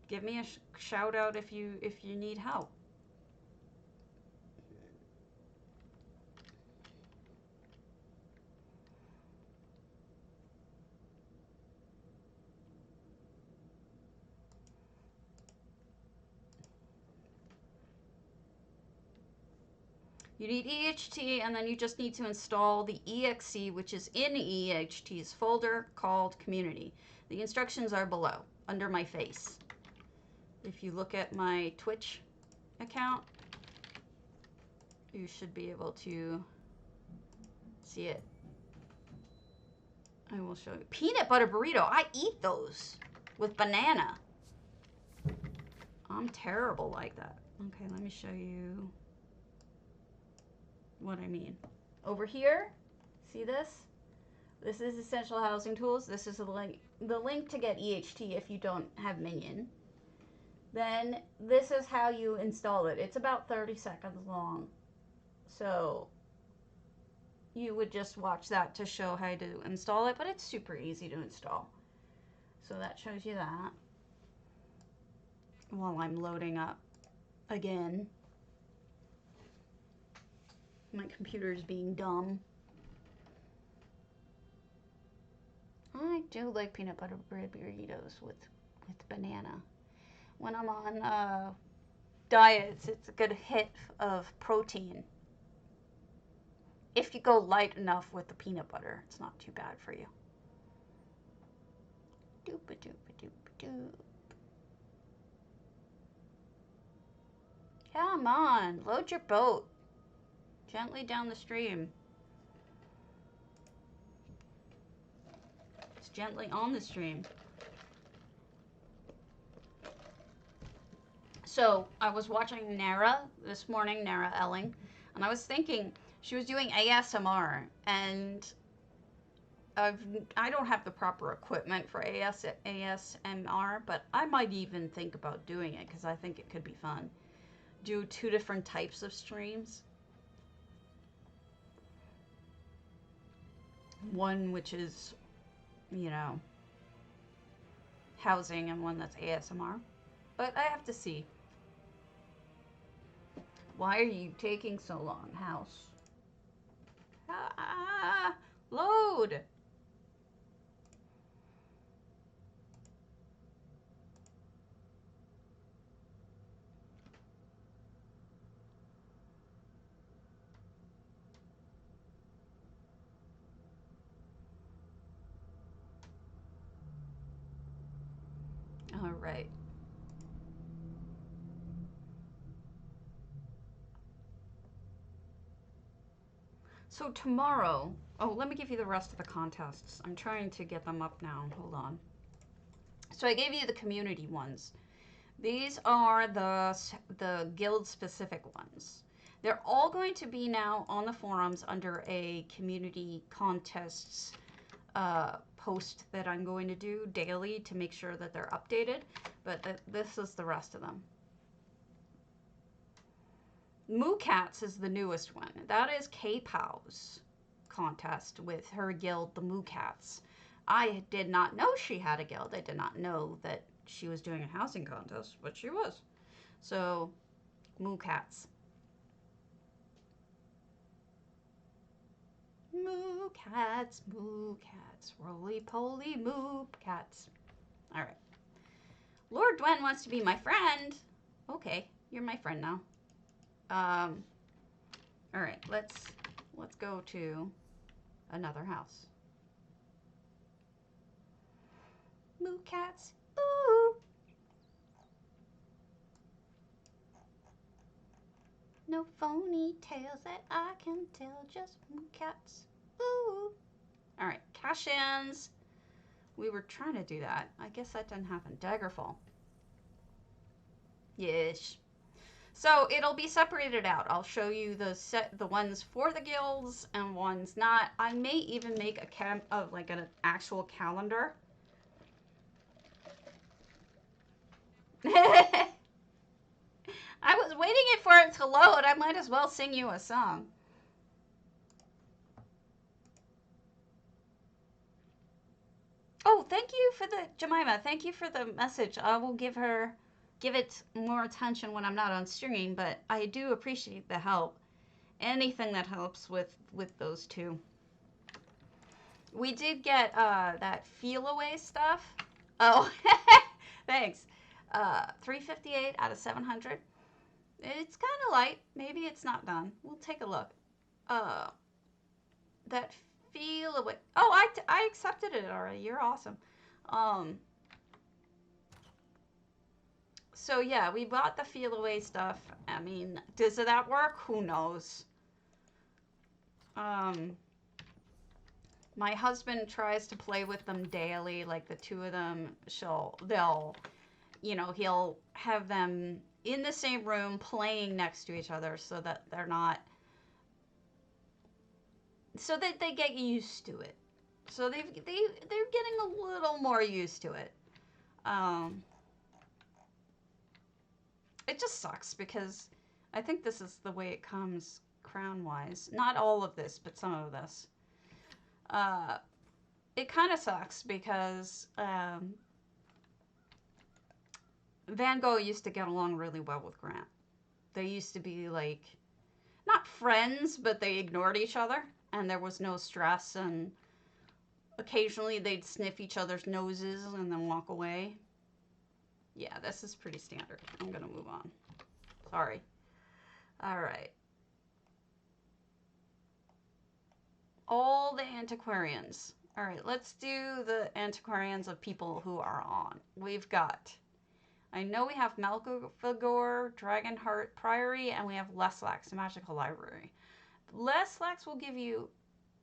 give me a shout out if you need help. You need EHT, and then you just need to install the exe, which is in EHT's folder called Community. The instructions are below, under my face. If you look at my Twitch account, you should be able to see it. I will show you. Peanut butter burrito. I eat those with banana. I'm terrible like that. Okay, let me show you what I mean. Over here, see this? This is Essential Housing Tools. This is the link to get EHT if you don't have Minion. Then this is how you install it. It's about 30 seconds long. So you would just watch that to show how to install it, but it's super easy to install. So that shows you that. While I'm loading up again. My computer's being dumb. I do like peanut butter bread burritos with banana. When I'm on diets, it's a good hit of protein. If you go light enough with the peanut butter, it's not too bad for you. Doop-a-doop-a-doop-a-doop. Come on, load your boat. Gently down the stream. It's gently on the stream. So I was watching Nara this morning, Nara Elling, and I was thinking she was doing ASMR, and I don't have the proper equipment for ASMR, but I might even think about doing it because I think it could be fun. Do 2 different types of streams. One which is, you know, housing, and one that's ASMR. But I have to see. Why are you taking so long, house? Ah, load! All right. So tomorrow, oh, let me give you the rest of the contests. I'm trying to get them up now. Hold on. So I gave you the community ones. These are the guild specific ones. They're all going to be now on the forums under a community contests post that I'm going to do daily to make sure that they're updated. But this is the rest of them. Moo Cats is the newest one. That is K-Pow's contest with her guild, the Moo Cats. I did not know she had a guild. I did not know that she was doing a housing contest, but she was. So, Moo Cats. Moo Cats, Moo Cats, roly-poly Moo Cats. All right. Lord Dwen wants to be my friend. Okay, you're my friend now. All right, let's go to another house. Moo Cats, ooh. No phony tales that I can tell, just Moo Cats, ooh. All right, cash-ins. We were trying to do that. I guess that didn't happen. Daggerfall. Yes. So it'll be separated out. I'll show you the ones for the guilds and ones not. I may even make like an actual calendar. I was waiting for it to load. I might as well sing you a song. Oh, thank you for the Jemima. Thank you for the message. I will give it more attention when I'm not on stream, but I do appreciate the help. Anything that helps with those two. We did get that feel away stuff. Oh, thanks. 358 out of 700. It's kind of light. Maybe it's not done. We'll take a look. That feel away. Oh, I accepted it already. You're awesome. So yeah, we bought the feel away stuff. I mean, does that work? Who knows? My husband tries to play with them daily, like the two of them. They'll, he'll have them in the same room playing next to each other so that they're not, so that they get used to it. So they're getting a little more used to it. It just sucks because I think this is the way it comes crown-wise. Not all of this, but some of this. It kind of sucks because Van Gogh used to get along really well with Grant. They used to be like, not friends, but they ignored each other, and there was no stress, and occasionally they'd sniff each other's noses and then walk away. Yeah, this is pretty standard. I'm gonna move on. Sorry. All right. All the antiquarians. All right, let's do the antiquarians of people who are on. We've got, I know we have Melkagor, Dragonheart Priory, and we have Leslax, the Magical Library. Leslax will give you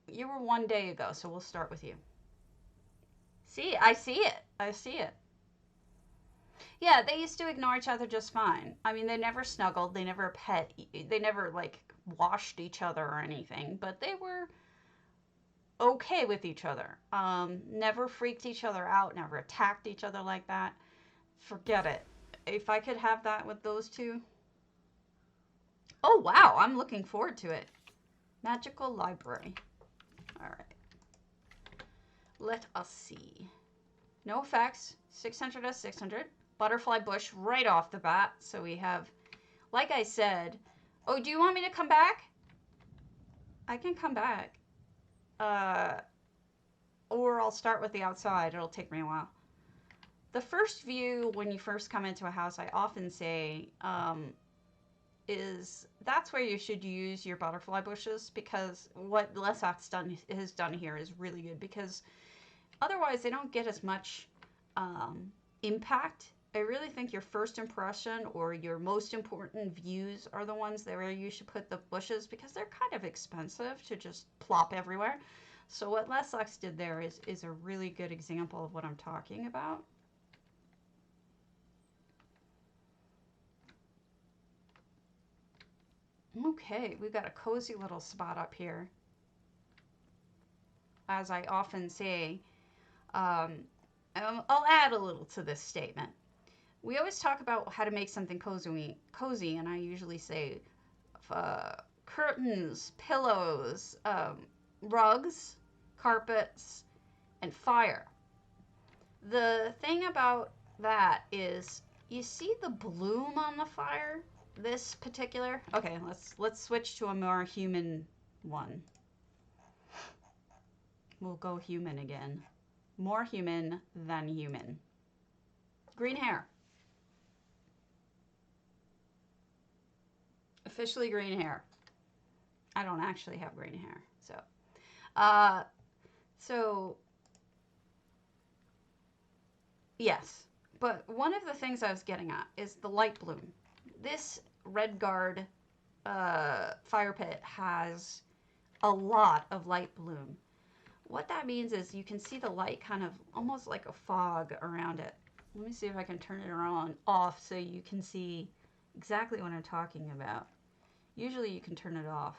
were 1 day ago, so we'll start with you. See, I see it. I see it. Yeah, they used to ignore each other just fine. I mean, they never snuggled, they never they never, like, washed each other or anything, but they were okay with each other. Never freaked each other out, never attacked each other like that. Forget it. If I could have that with those two. Oh, wow. I'm looking forward to it. Magical library. All right. Let us see. No effects. 600 as 600. Butterfly bush right off the bat. So we have, like I said, oh, do you want me to come back? I can come back. Or I'll start with the outside. It'll take me a while. The first view when you first come into a house, I often say, is that's where you should use your butterfly bushes, because what Lesak's has done here is really good, because otherwise they don't get as much impact. I really think your first impression or your most important views are the ones that where you should put the bushes, because they're kind of expensive to just plop everywhere. So what Lesak's did there is a really good example of what I'm talking about. Okay, we've got a cozy little spot up here. As I often say, I'll add a little to this statement. We always talk about how to make something cozy, and I usually say curtains, pillows, rugs, carpets, and fire. The thing about that is, you see the bloom on the fire? This particular, okay, let's switch to a more human one. We'll go human again. More human than human. Green hair. Officially green hair. I don't actually have green hair, so yes. But one of the things I was getting at is the light bloom. This Red Guard fire pit has a lot of light bloom. What that means is you can see the light kind of almost like a fog around it. Let me see if I can turn it off so you can see exactly what I'm talking about. Usually you can turn it off.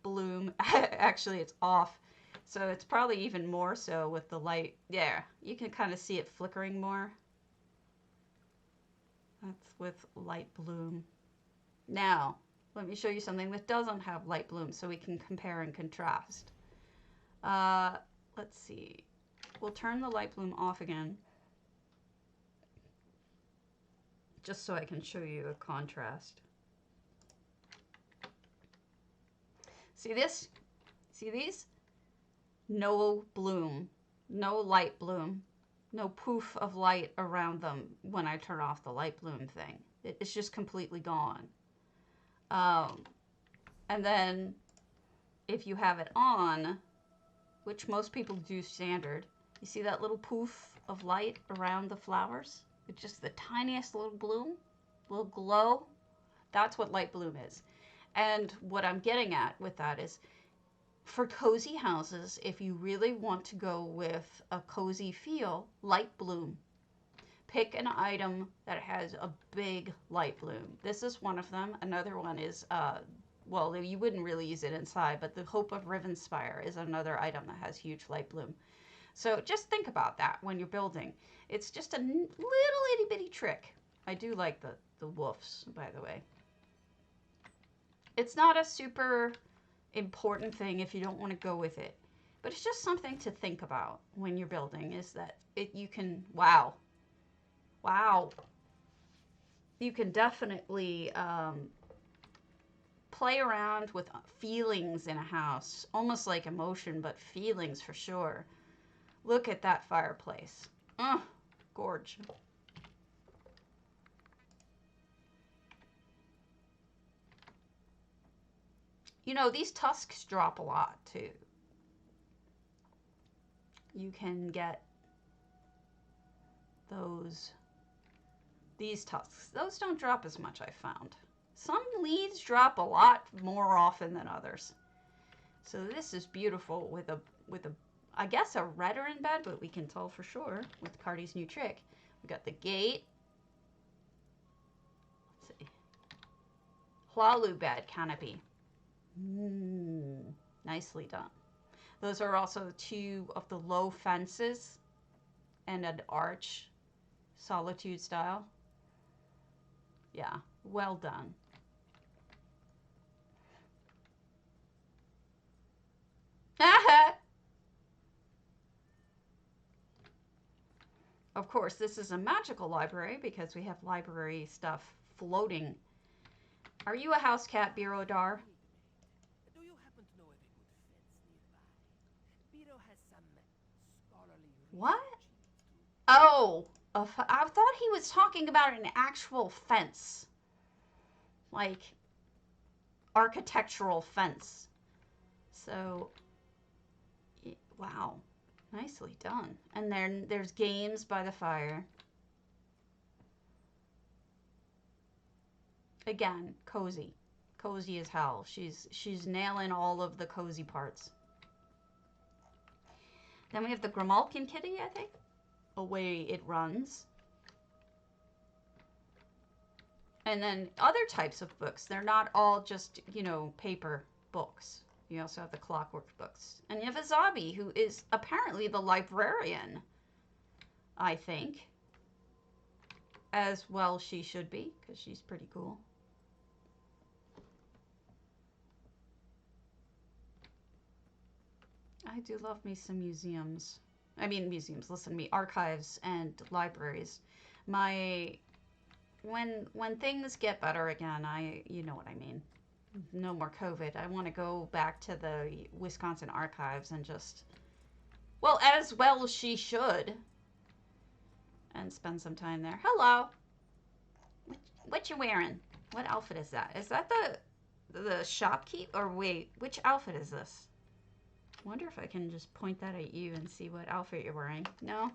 Bloom. Actually, it's off. So it's probably even more so with the light. Yeah, you can kind of see it flickering more. That's with light bloom. Now, let me show you something that doesn't have light bloom so we can compare and contrast. Let's see. We'll turn the light bloom off again, just so I can show you a contrast. See this? See these? No bloom, no light bloom, no poof of light around them when I turn off the light bloom thing. It's just completely gone. And then if you have it on, which most people do standard, you see that little poof of light around the flowers? It's just the tiniest little bloom, little glow. That's what light bloom is. And what I'm getting at with that is, for cozy houses, if you really want to go with a cozy feel, light bloom. Pick an item that has a big light bloom. This is one of them. Another one is, well, you wouldn't really use it inside, but the Hope of Rivenspire is another item that has huge light bloom. So just think about that when you're building. It's just a little itty bitty trick. I do like the woofs, by the way. It's not a super important thing if you don't want to go with it, but it's just something to think about when you're building, is that you can, wow, you can definitely play around with feelings in a house, almost like emotion, but feelings for sure. Look at that fireplace. Gorge. You know, these tusks drop a lot too. You can get these tusks. Those don't drop as much, I found. Some leaves drop a lot more often than others. So this is beautiful with a I guess a redder in bed, but we can tell for sure with Cardi's new trick. We got the gate. Let's see. Hualu bed canopy. Nicely done. Those are also two of the low fences and an arch, solitude style. Yeah, well done. Of course, this is a magical library because we have library stuff floating. Are you a house cat, Birodar? Do you happen to know of a good fence nearby? Biro has some scholarly What? research he needs to. Oh, I thought he was talking about an actual fence. Like, architectural fence. So, wow. Nicely done. And then there's games by the fire. Again, cozy. Cozy as hell. She's nailing all of the cozy parts. Then we have the Grimalkin kitty, I think. Away it runs. And then other types of books. They're not all just, paper books. You also have the clockwork books. And you have a zombie who is apparently the librarian, I think. As well she should be, because she's pretty cool. I do love me some museums. I mean museums, listen to me, archives and libraries. When things get better again, you know what I mean. No more COVID. I want to go back to the Wisconsin archives and just, well, as well as she should, and spend some time there. Hello. What you wearing? What outfit is that? Is that the shopkeep? Or wait, which outfit is this? I wonder if I can just point that at you and see what outfit you're wearing. No?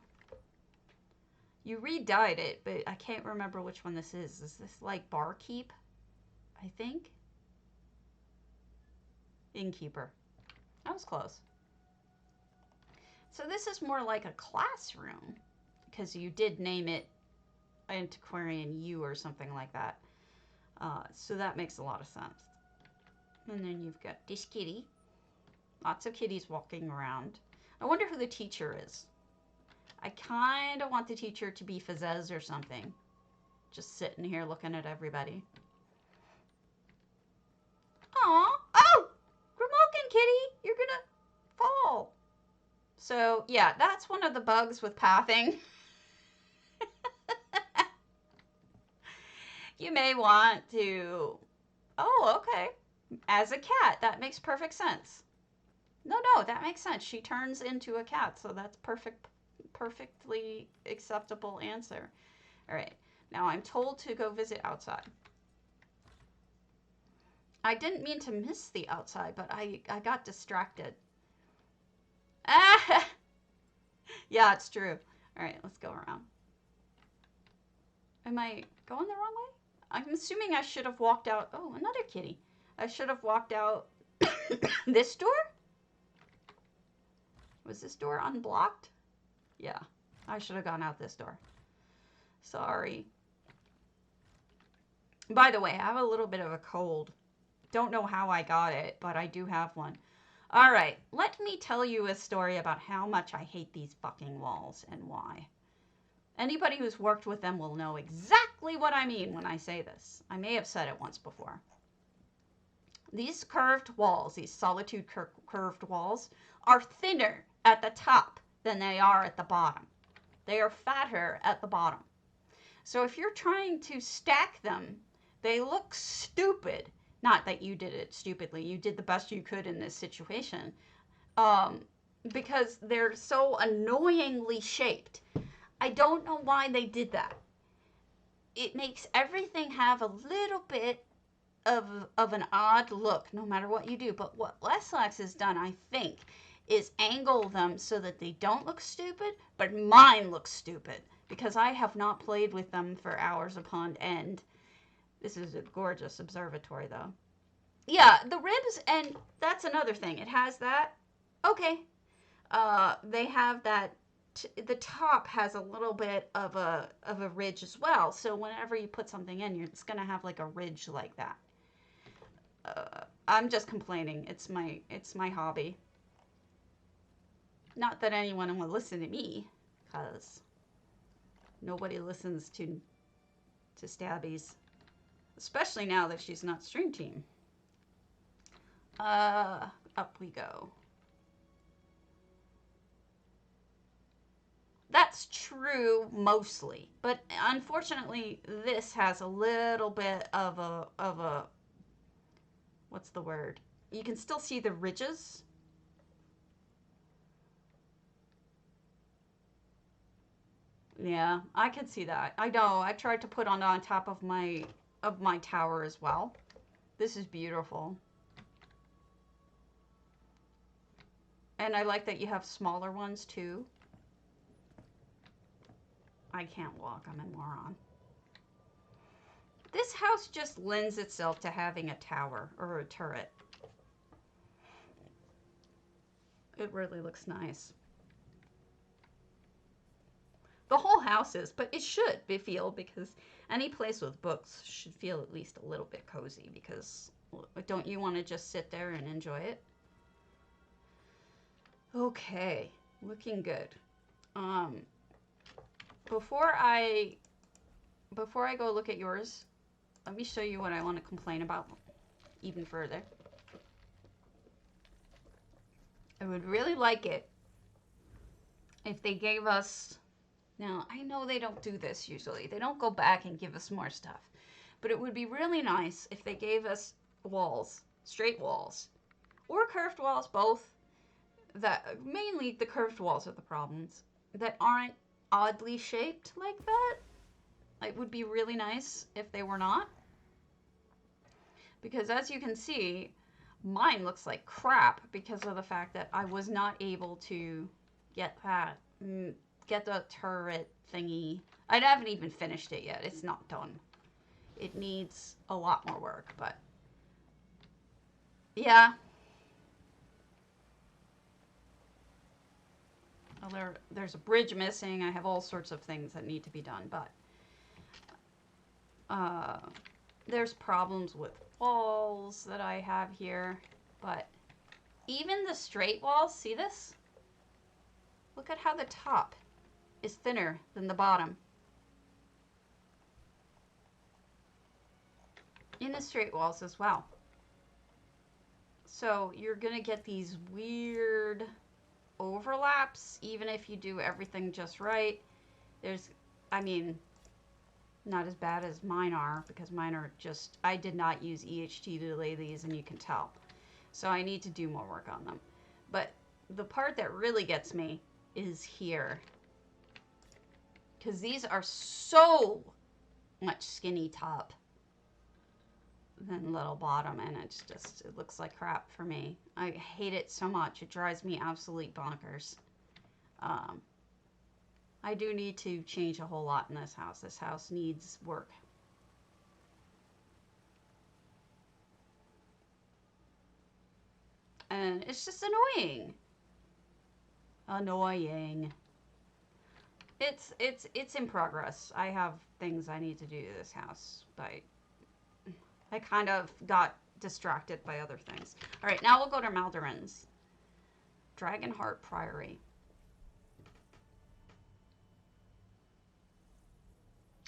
You re-dyed it, but I can't remember which one this is. Is this like barkeep? I think? Innkeeper. That was close. So this is more like a classroom, because you did name it Antiquarian U or something like that. So that makes a lot of sense. And then you've got this kitty. Lots of kitties walking around. I wonder who the teacher is. I kind of want the teacher to be Fazez or something. Just sitting here looking at everybody. Aw. Oh! Grimalkin kitty! You're gonna fall. So, yeah, that's one of the bugs with pathing. You may want to... Oh, okay. As a cat, that makes perfect sense. No, that makes sense. She turns into a cat, so that's perfectly acceptable answer. All right, now I'm told to go visit outside. I didn't mean to miss the outside, but I got distracted. Ah! Yeah, it's true. All right, let's go around. Am I going the wrong way? I'm assuming I should have walked out. Oh, another kitty. I should have walked out this door? Was this door unblocked? Yeah, I should have gone out this door. Sorry. By the way, I have a little bit of a cold. Don't know how I got it, but I do have one. All right, let me tell you a story about how much I hate these fucking walls and why. Anybody who's worked with them will know exactly what I mean when I say this. I may have said it once before. These curved walls, these solitude curved walls, are thinner at the top than they are at the bottom. They are fatter at the bottom. So if you're trying to stack them, they look stupid. Not that you did it stupidly. You did the best you could in this situation. Because they're so annoyingly shaped. I don't know why they did that. It makes everything have a little bit of an odd look, no matter what you do. But what Leslax has done, I think, is angle them so that they don't look stupid, but mine looks stupid. Because I have not played with them for hours upon end. This is a gorgeous observatory, though. Yeah, the ribs, and that's another thing. It has that. Okay. They have that. The top has a little bit of a ridge as well. So whenever you put something in, it's gonna have like a ridge like that. I'm just complaining. It's my hobby. Not that anyone will listen to me, because nobody listens to Stabbies. Especially now that she's not stream team. Up we go. That's true mostly, but unfortunately this has a little bit of a what's the word? You can still see the ridges. Yeah, I can see that. I know. I tried to put on top of my tower as well. This is beautiful. And I like that you have smaller ones too. I can't walk, I'm a moron. This house just lends itself to having a tower or a turret. It really looks nice. The whole house is, but it should feel, because any place with books should feel at least a little bit cozy, because don't you want to just sit there and enjoy it? Okay, looking good. Before I go look at yours, let me show you what I want to complain about even further. I would really like it if they gave us, now I know they don't do this usually, they don't go back and give us more stuff, but it would be really nice if they gave us walls, straight walls, or curved walls, both, that mainly the curved walls are the problems, that aren't oddly shaped like that. It would be really nice if they were not, because as you can see, mine looks like crap because of the fact that I was not able to get the turret thingy. I haven't even finished it yet. It's not done. It needs a lot more work, but yeah. Well, there's a bridge missing. I have all sorts of things that need to be done, but there's problems with walls that I have here, but even the straight walls, see this? Look at how the top is thinner than the bottom. In the straight walls as well. So you're gonna get these weird overlaps, even if you do everything just right. I mean, not as bad as mine are, because mine are just, I did not use EHT to lay these, and you can tell. So I need to do more work on them. But the part that really gets me is here. Because these are so much skinny top than little bottom, and it looks like crap for me. I hate it so much. It drives me absolutely bonkers. I do need to change a whole lot in this house. This house needs work. And it's just annoying. Annoying. It's in progress. I have things I need to do to this house, but I kind of got distracted by other things. All right, now we'll go to Maldoran's. Dragonheart Priory.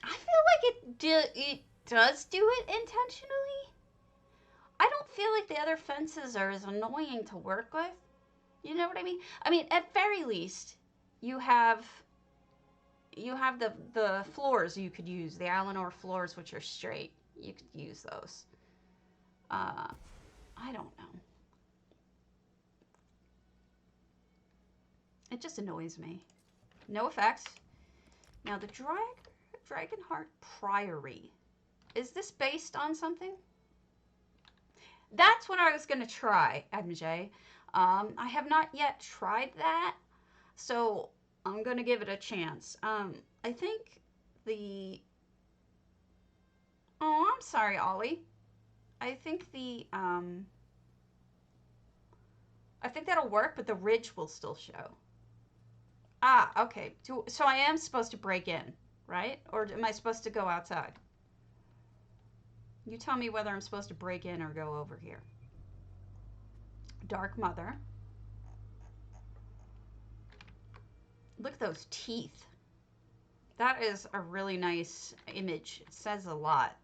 I feel like it does do it intentionally. I don't feel like the other fences are as annoying to work with. You know what I mean? I mean, at very least, you have the floors you could use, the Alinor floors, which are straight. You could use those. I don't know. It just annoys me. No effects. Now the Dragonheart Priory. Is this based on something? That's what I was going to try, MJ. I have not yet tried that, so I'm going to give it a chance. I think the... Oh, I'm sorry, Ollie. I think I think that'll work, but the ridge will still show. Ah, okay. So I am supposed to break in, right? Or am I supposed to go outside? You tell me whether I'm supposed to break in or go over here. Dark Mother. Look at those teeth. That is a really nice image. It says a lot.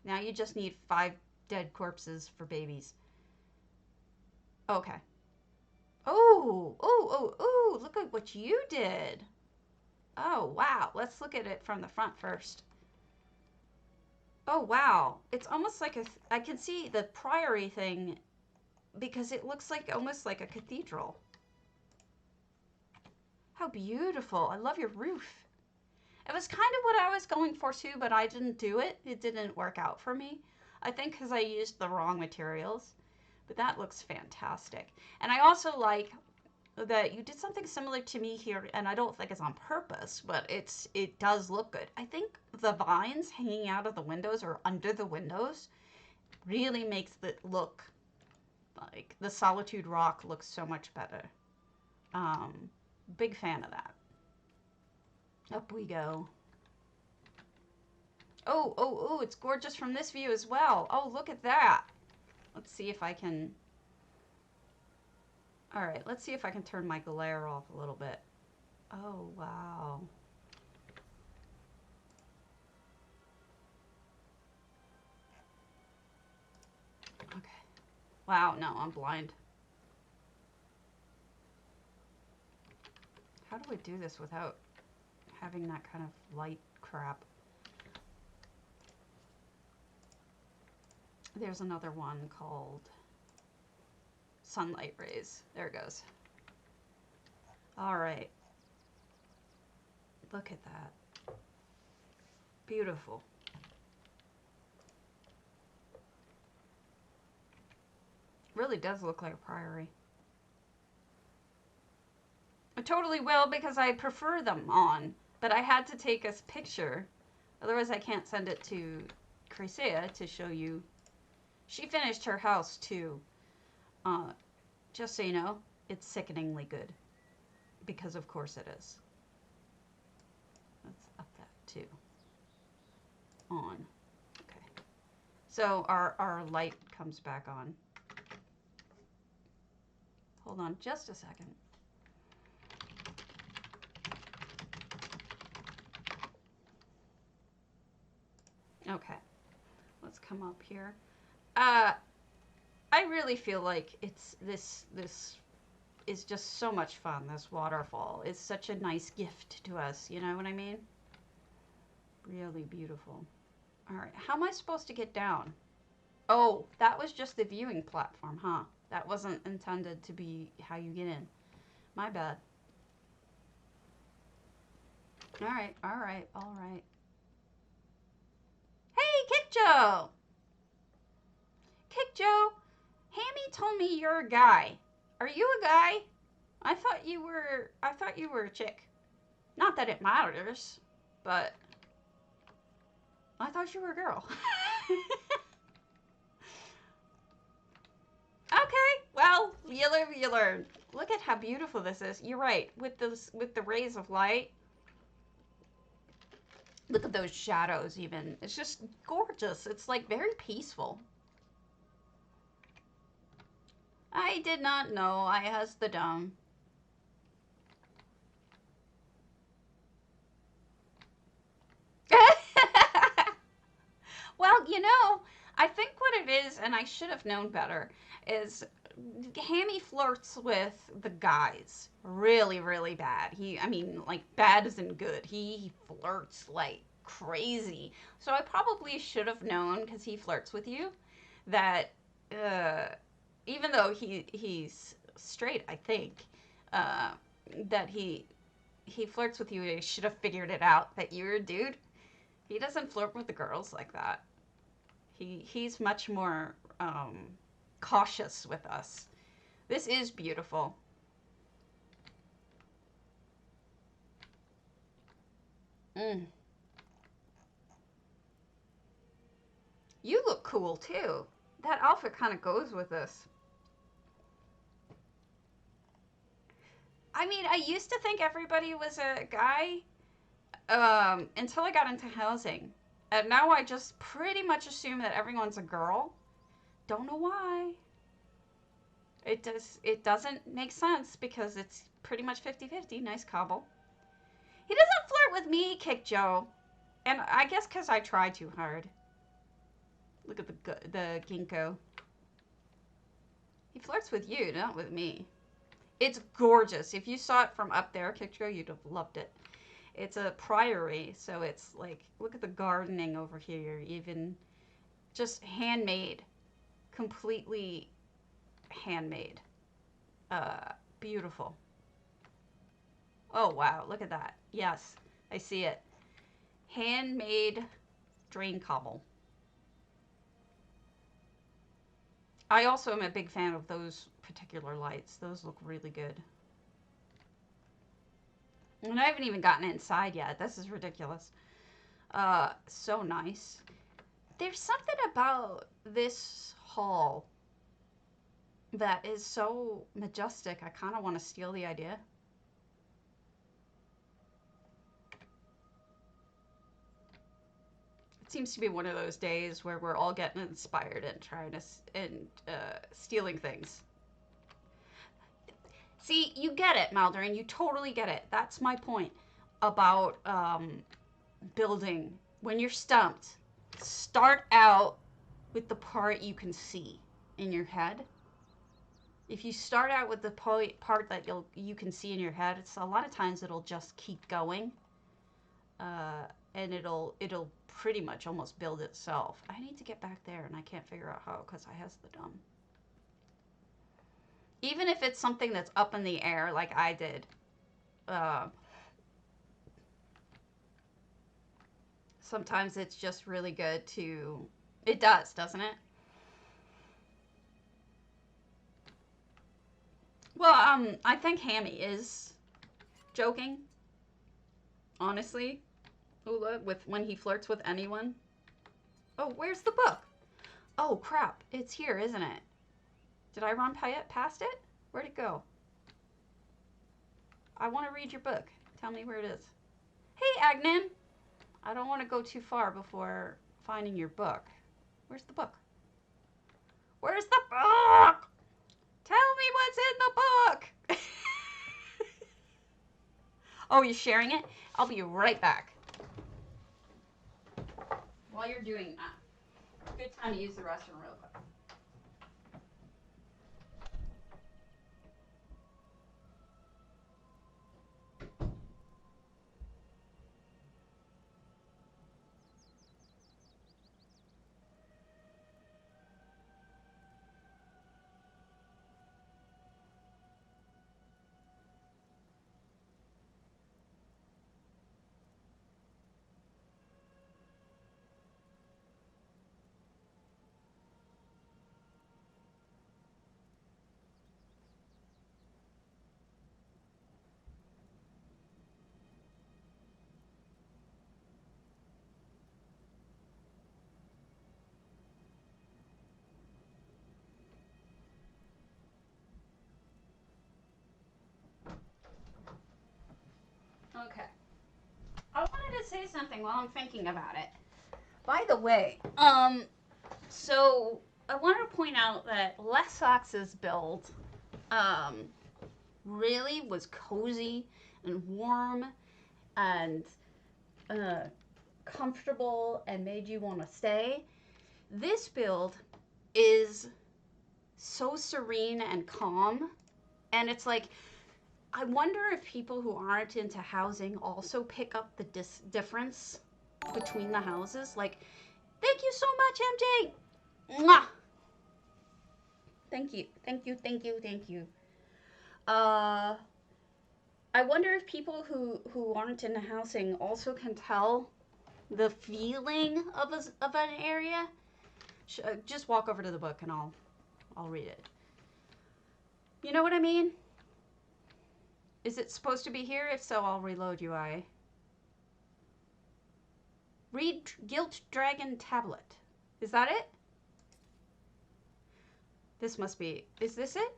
Now you just need 5 dead corpses for babies. Okay. Oh, oh, oh, oh, look at what you did. Oh, wow. Let's look at it from the front first. Oh, wow. It's almost like I can see the priory thing because it looks like almost like a cathedral. How beautiful. I love your roof. It was kind of what I was going for too, but I didn't do it. It didn't work out for me. I think because I used the wrong materials. But that looks fantastic. And I also like that you did something similar to me here, and I don't think it's on purpose, but it does look good. I think the vines hanging out of the windows or under the windows really makes it look like the Solitude Rock looks so much better. Big fan of that. Up we go. Oh, oh, oh, it's gorgeous from this view as well. Oh, look at that. Let's see if I can... All right, let's see if I can turn my glare off a little bit. Oh, wow. Okay. Wow, no, I'm blind. How do I do this without having that kind of light crap? There's another one called Sunlight Rays. There it goes. All right. Look at that. Beautiful. Really does look like a priory. I totally will because I prefer them on, but I had to take a picture. Otherwise I can't send it to Chrysaea to show you. She finished her house too. Just so you know, it's sickeningly good. Because of course it is. Let's up that too. On. Okay. So our light comes back on. Hold on just a second. Okay. Let's come up here. I really feel like it's this is just so much fun. This waterfall is such a nice gift to us. You know what I mean? Really beautiful. All right, how am I supposed to get down? Oh, that was just the viewing platform, huh? That wasn't intended to be how you get in. My bad. All right, all right, all right. Hey, Kick Joe! Kick Joe, Hammy told me you're a guy. Are you a guy? I thought you were a chick. Not that it matters, but I thought you were a girl. Okay, well, you live, you learn. Look at how beautiful this is. You're right. With the rays of light. Look at those shadows even. It's just gorgeous. It's like very peaceful. I did not know I has the dumb. Well, you know, I think what it is, and I should have known better, is Hammy flirts with the guys really, really bad. I mean, like, bad isn't good. He flirts like crazy. So I probably should have known, because he flirts with you, that even though he's straight, I think, that he flirts with you. I should have figured it out that you're a dude. He doesn't flirt with the girls like that. He's much more cautious with us. This is beautiful. Mm. You look cool too. That outfit kind of goes with this. I mean, I used to think everybody was a guy until I got into housing. And now I just pretty much assume that everyone's a girl. Don't know why. It doesn't make sense because it's pretty much 50-50. Nice cobble. He doesn't flirt with me, Kick Joe. And I guess because I try too hard. Look at the ginkgo. He flirts with you, not with me. It's gorgeous. If you saw it from up there, Kick Joe, you'd have loved it. It's a priory, so it's like, look at the gardening over here, even just handmade, completely handmade. Beautiful. Oh, wow, look at that. Yes, I see it. Handmade drain cobble. I also am a big fan of those particular lights. Those look really good. And I haven't even gotten inside yet. This is ridiculous. So nice. There's something about this hall that is so majestic. I kind of want to steal the idea. It seems to be one of those days where we're all getting inspired and trying to stealing things. See, you get it, Maldorin. You totally get it. That's my point about building. When you're stumped, start out with the part you can see in your head. If you start out with the part that you can see in your head, it's a lot of times it'll just keep going, and it'll pretty much almost build itself. I need to get back there, and I can't figure out how because I has the dumb. Even if it's something that's up in the air like I did. Sometimes it's just really good to... It does, doesn't it? Well, I think Hammy is joking. Honestly. Ula, when he flirts with anyone. Oh, where's the book? Oh, crap. It's here, isn't it? Did I run past it? Where'd it go? I want to read your book. Tell me where it is. Hey, Agnan. I don't want to go too far before finding your book. Where's the book? Where's the book? Tell me what's in the book. Oh, you're sharing it? I'll be right back. While you're doing that, good time to use the restroom real quick. Okay. I wanted to say something while I'm thinking about it. By the way, so I want to point out that Lessox's build, really was cozy and warm and comfortable and made you want to stay. This build is so serene and calm, and it's like, I wonder if people who aren't into housing also pick up the difference between the houses. Like, thank you so much, MJ. Mwah. Thank you, thank you, thank you, thank you. I wonder if people who aren't into housing also can tell the feeling of an area. Just walk over to the book and I'll read it. You know what I mean? Is it supposed to be here? If so, I'll reload UI. Read Guilt Dragon Tablet. Is that it? This must be... Is this it?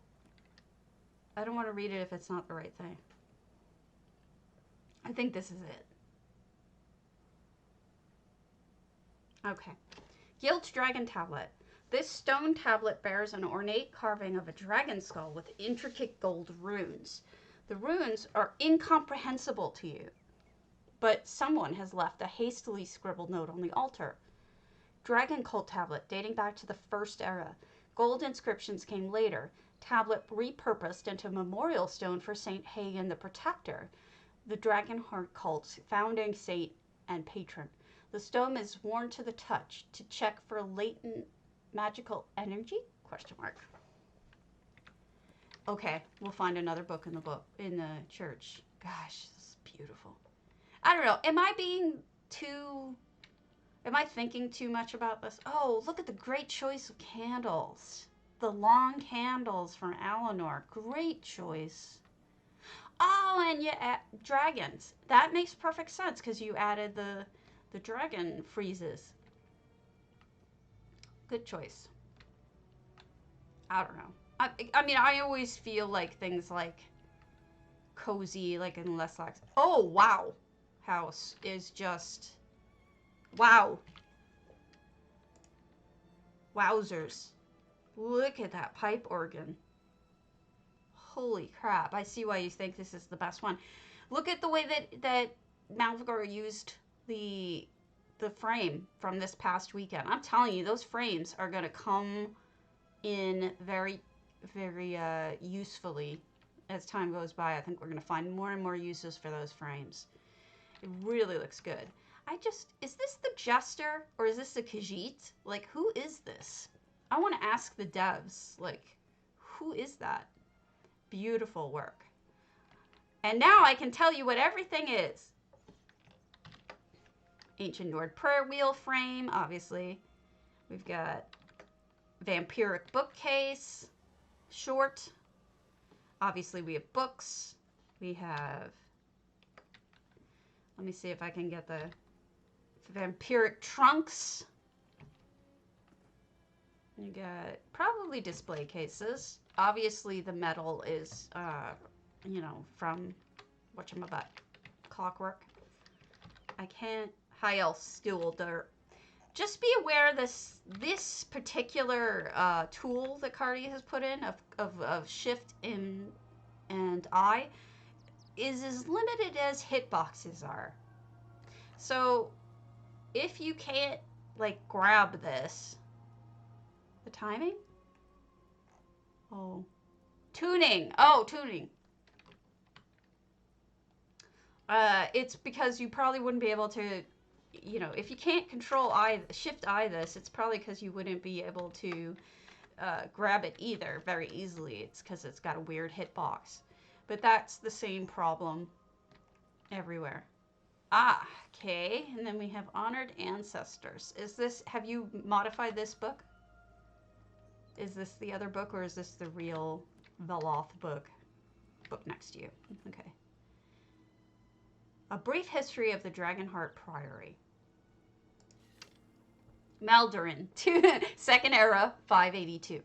I don't want to read it if it's not the right thing. I think this is it. Okay. Guilt Dragon Tablet. This stone tablet bears an ornate carving of a dragon skull with intricate gold runes. The runes are incomprehensible to you. but someone has left a hastily scribbled note on the altar. Dragon cult tablet dating back to the First Era. Gold inscriptions came later. Tablet repurposed into memorial stone for Saint Hagen the Protector, the Dragonheart cult's founding saint and patron. The stone is worn to the touch to check for latent magical energy? Question mark. Okay, we'll find another book in the church. Gosh, this is beautiful. I don't know. Am I thinking too much about this? Oh, look at the great choice of candles. The long candles from Eleanor. Great choice. Oh, and yeah, dragons. That makes perfect sense because you added the dragon friezes. Good choice. I don't know. I mean, I always feel like things like cozy, like in Leslax. Oh, wow. House is just... Wow. Wowzers. Look at that pipe organ. Holy crap. I see why you think this is the best one. Look at the way that Malvagor used the frame from this past weekend. I'm telling you, those frames are going to come in very, very usefully as time goes by. I think we're going to find more and more uses for those frames. It really looks good. Is this the Jester or is this the Khajiit? Like, who is this? I want to ask the devs, like, who is that? Beautiful work. And now I can tell you what everything is. Ancient Nord prayer wheel frame, obviously. We've got vampiric bookcase, short. Obviously, we have books. We have... Let me see if I can get the vampiric trunks. You got probably display cases. Obviously, the metal is, you know, from whatchamabut, Clockwork. I can't... High Elf Steel Dirt. Just be aware this particular tool that Cardi has put in of Shift and I is as limited as hitboxes are. So if you can't like grab this, the timing? Oh, tuning. Oh, tuning. It's because you probably wouldn't be able to, you know, if you can't control Shift I this, it's probably because you wouldn't be able to grab it either very easily. It's because it's got a weird hitbox. But that's the same problem everywhere. Ah, okay. And then we have Honored Ancestors. Have you modified this book? Is this the other book or is this the real Veloth book next to you? Okay. A Brief History of the Dragonheart Priory. Maldurin, Second Era, 582.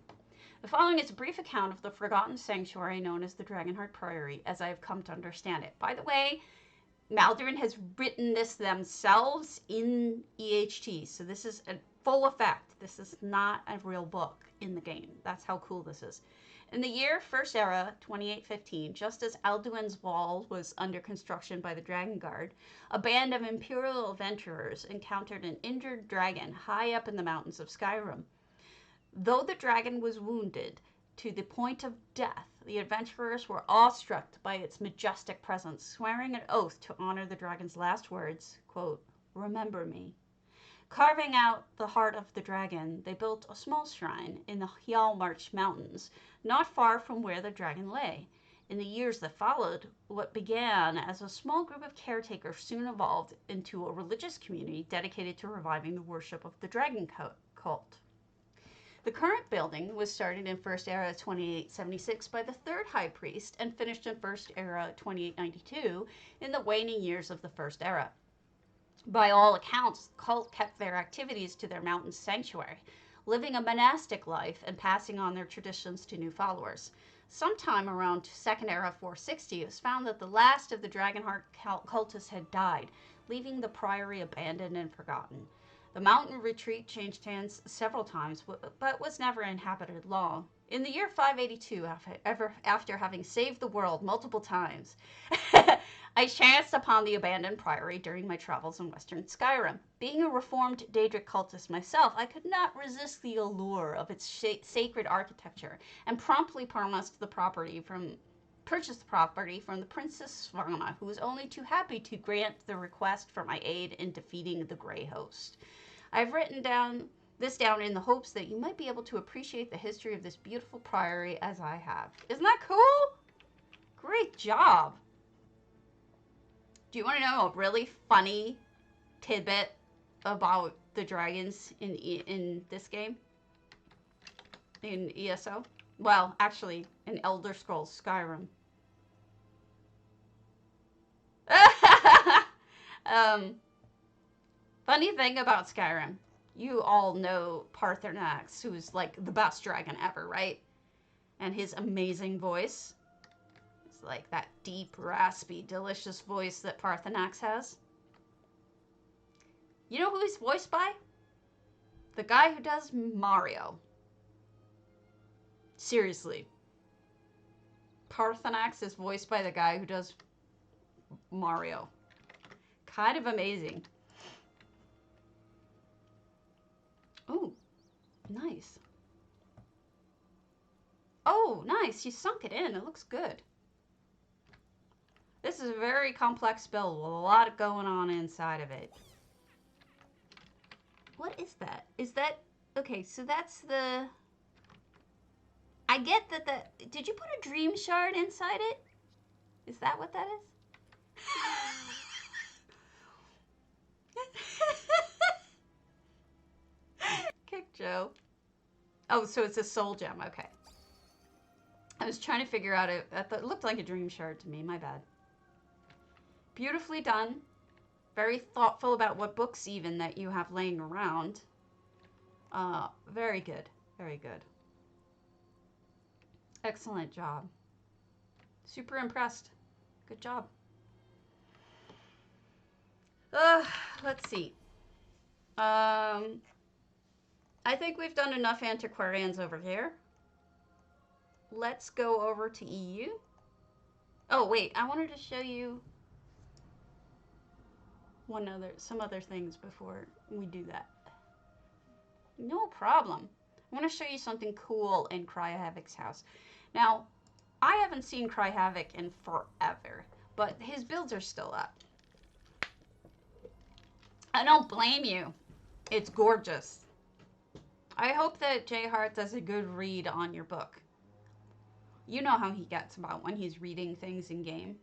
The following is a brief account of the forgotten sanctuary known as the Dragonheart Priory, as I have come to understand it. By the way, Maldurin has written this themselves in EHT, so this is a full effect. This is not a real book in the game. That's how cool this is. In the year First Era, 2815, just as Alduin's Wall was under construction by the Dragon Guard, a band of Imperial adventurers encountered an injured dragon high up in the mountains of Skyrim. Though the dragon was wounded to the point of death, the adventurers were awestruck by its majestic presence, swearing an oath to honor the dragon's last words, quote, "Remember me." Carving out the heart of the dragon, they built a small shrine in the Hjalmarch Mountains, not far from where the dragon lay. In the years that followed, what began as a small group of caretakers soon evolved into a religious community dedicated to reviving the worship of the dragon cult. The current building was started in First Era 2876 by the third High Priest and finished in First Era 2892 in the waning years of the First Era. By all accounts, the cult kept their activities to their mountain sanctuary, living a monastic life and passing on their traditions to new followers. Sometime around Second Era 460, it was found that the last of the Dragonheart cultists had died, leaving the priory abandoned and forgotten. The mountain retreat changed hands several times, but was never inhabited long. In the year 582, after having saved the world multiple times, I chanced upon the abandoned priory during my travels in western Skyrim. Being a reformed Daedric cultist myself, I could not resist the allure of its sacred architecture, and promptly purchased the property from the Princess Svanna, who was only too happy to grant the request for my aid in defeating the Grey Host. I've written this down in the hopes that you might be able to appreciate the history of this beautiful priory as I have. Isn't that cool? Great job. Do you want to know a really funny tidbit about the dragons in this game? In ESO? Well, actually, in Elder Scrolls Skyrim. Funny thing about Skyrim, you all know Parthenax, who's like the best dragon ever, right? And his amazing voice. It's like that deep, raspy, delicious voice that Parthenax has. You know who he's voiced by? The guy who does Mario. Seriously. Parthenax is voiced by the guy who does Mario. Kind of amazing. Oh, nice. Oh, nice. You sunk it in. It looks good. This is a very complex build with a lot going on inside of it. What is that? Is that... Okay, so that's the... I get that did you put a dream shard inside it? Is that what that is? Kick Joe. Oh, so it's a soul gem. Okay. I was trying to figure out it. It looked like a dream shard to me. My bad. Beautifully done. Very thoughtful about what books even that you have laying around. Very good. Very good. Excellent job. Super impressed. Good job. Let's see. I think we've done enough antiquarians over here. Let's go over to EU. Oh, wait. I wanted to show you some other things before we do that. No problem. I want to show you something cool in Cryhavoc's house. Now, I haven't seen Cryhavoc in forever, but his builds are still up. I don't blame you. It's gorgeous. I hope that J Hart does a good read on your book. You know how he gets about when he's reading things in game.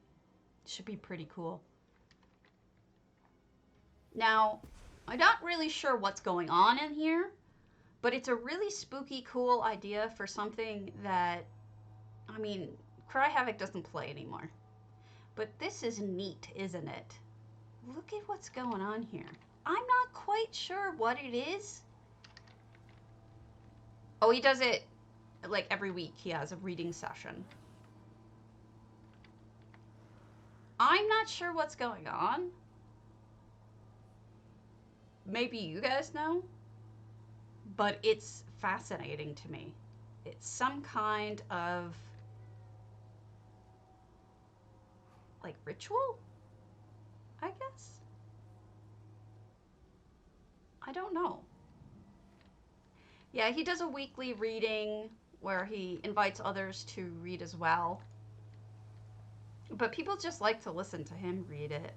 Should be pretty cool. Now, I'm not really sure what's going on in here, but it's a really spooky, cool idea for something that, I mean, Cryhavoc doesn't play anymore. But this is neat, isn't it? Look at what's going on here. I'm not quite sure what it is. Oh, he does it like every week. He has a reading session. I'm not sure what's going on. Maybe you guys know, but it's fascinating to me. It's some kind of like ritual, I guess. I don't know. Yeah, he does a weekly reading where he invites others to read as well. But people just like to listen to him read it.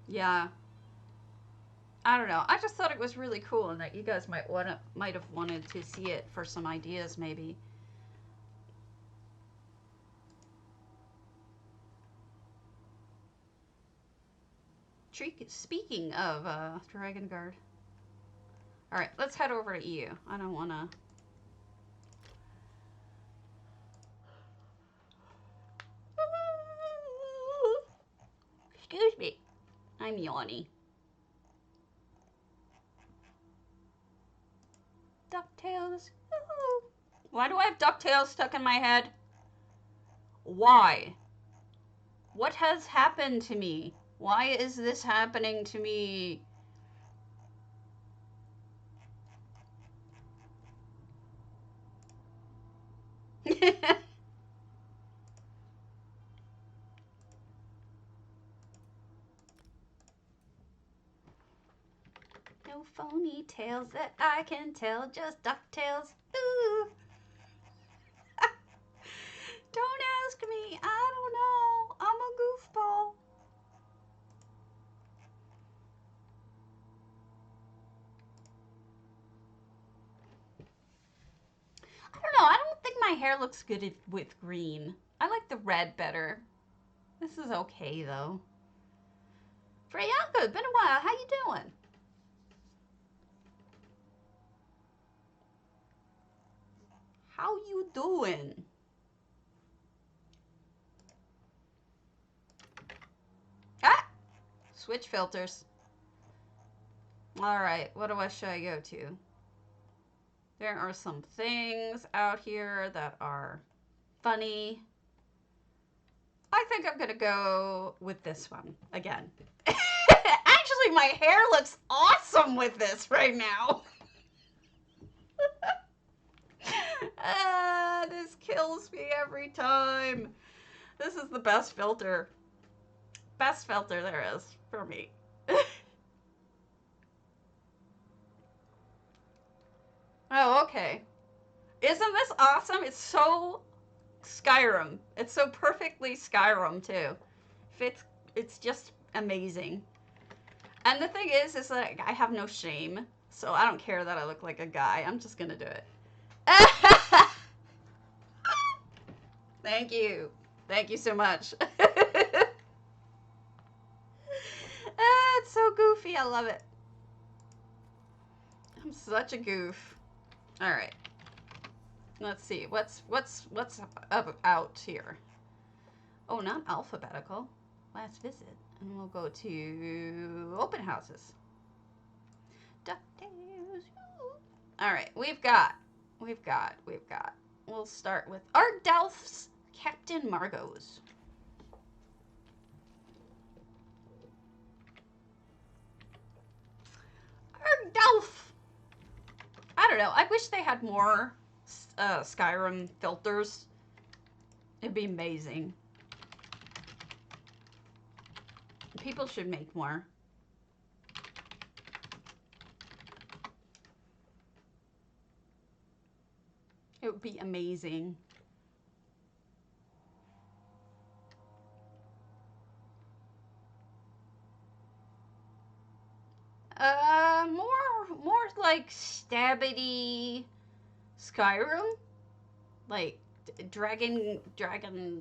Yeah. I don't know. I just thought it was really cool and that you guys might have wanted to see it for some ideas maybe. Speaking of Dragon Guard. Alright, let's head over to EU. I don't want to... Excuse me. I'm yawny. DuckTales. Why do I have DuckTales stuck in my head? Why? What has happened to me? Why is this happening to me? No phony tales that I can tell, just ducktails. Ooh. Don't ask me. I don't know. I'm a goofball. I don't know. I don't think my hair looks good with green. I like the red better. This is okay though. Freyanka, been a while. How you doing? How you doing? Ah! Switch filters. Alright, what should I go to? There are some things out here that are funny. I think I'm gonna go with this one again. Actually, my hair looks awesome with this right now. This kills me every time. This is the best filter. Best filter there is for me. Oh, okay. Isn't this awesome? It's so Skyrim. It's so perfectly Skyrim too. It's just amazing. And the thing is that I have no shame, so I don't care that I look like a guy. I'm just gonna do it. Thank you. Thank you so much. It's so goofy. I love it. I'm such a goof. All right. Let's see. What's out here? Oh, not alphabetical. Last visit. And we'll go to open houses. DuckTales. All right. We've got. We'll start with Ardalf's Captain Margot's. Ardalf. I don't know. I wish they had more Skyrim filters. It'd be amazing. People should make more. It would be amazing. More like Stabbity Skyrim, like Dragonborn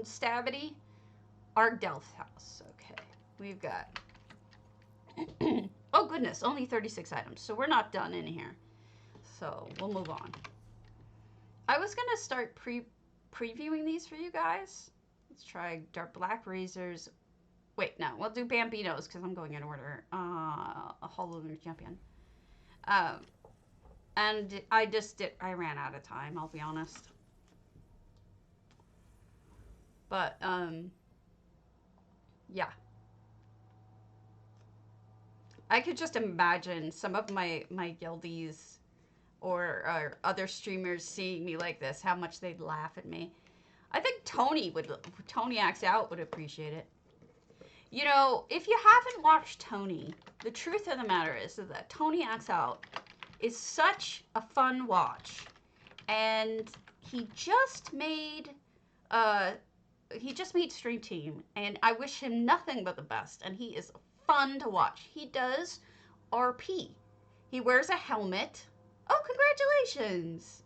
Stabbity. Argdelf's house. Okay, we've got. Oh goodness, only 36 items, so we're not done in here. So we'll move on. I was gonna start previewing these for you guys. Let's try Dark Black Razors. Wait, no, we'll do Bambinos because I'm going in order. A Hollow Lunar Champion. And I ran out of time, I'll be honest. But, yeah. I could just imagine some of my guildies or other streamers seeing me like this, how much they'd laugh at me. I think Tony Acts Out would appreciate it. You know, if you haven't watched Tony, the truth of the matter is that Tony Acts Out is such a fun watch. And he just made Stream Team, and I wish him nothing but the best. And he is fun to watch. He does RP. He wears a helmet. Oh, congratulations!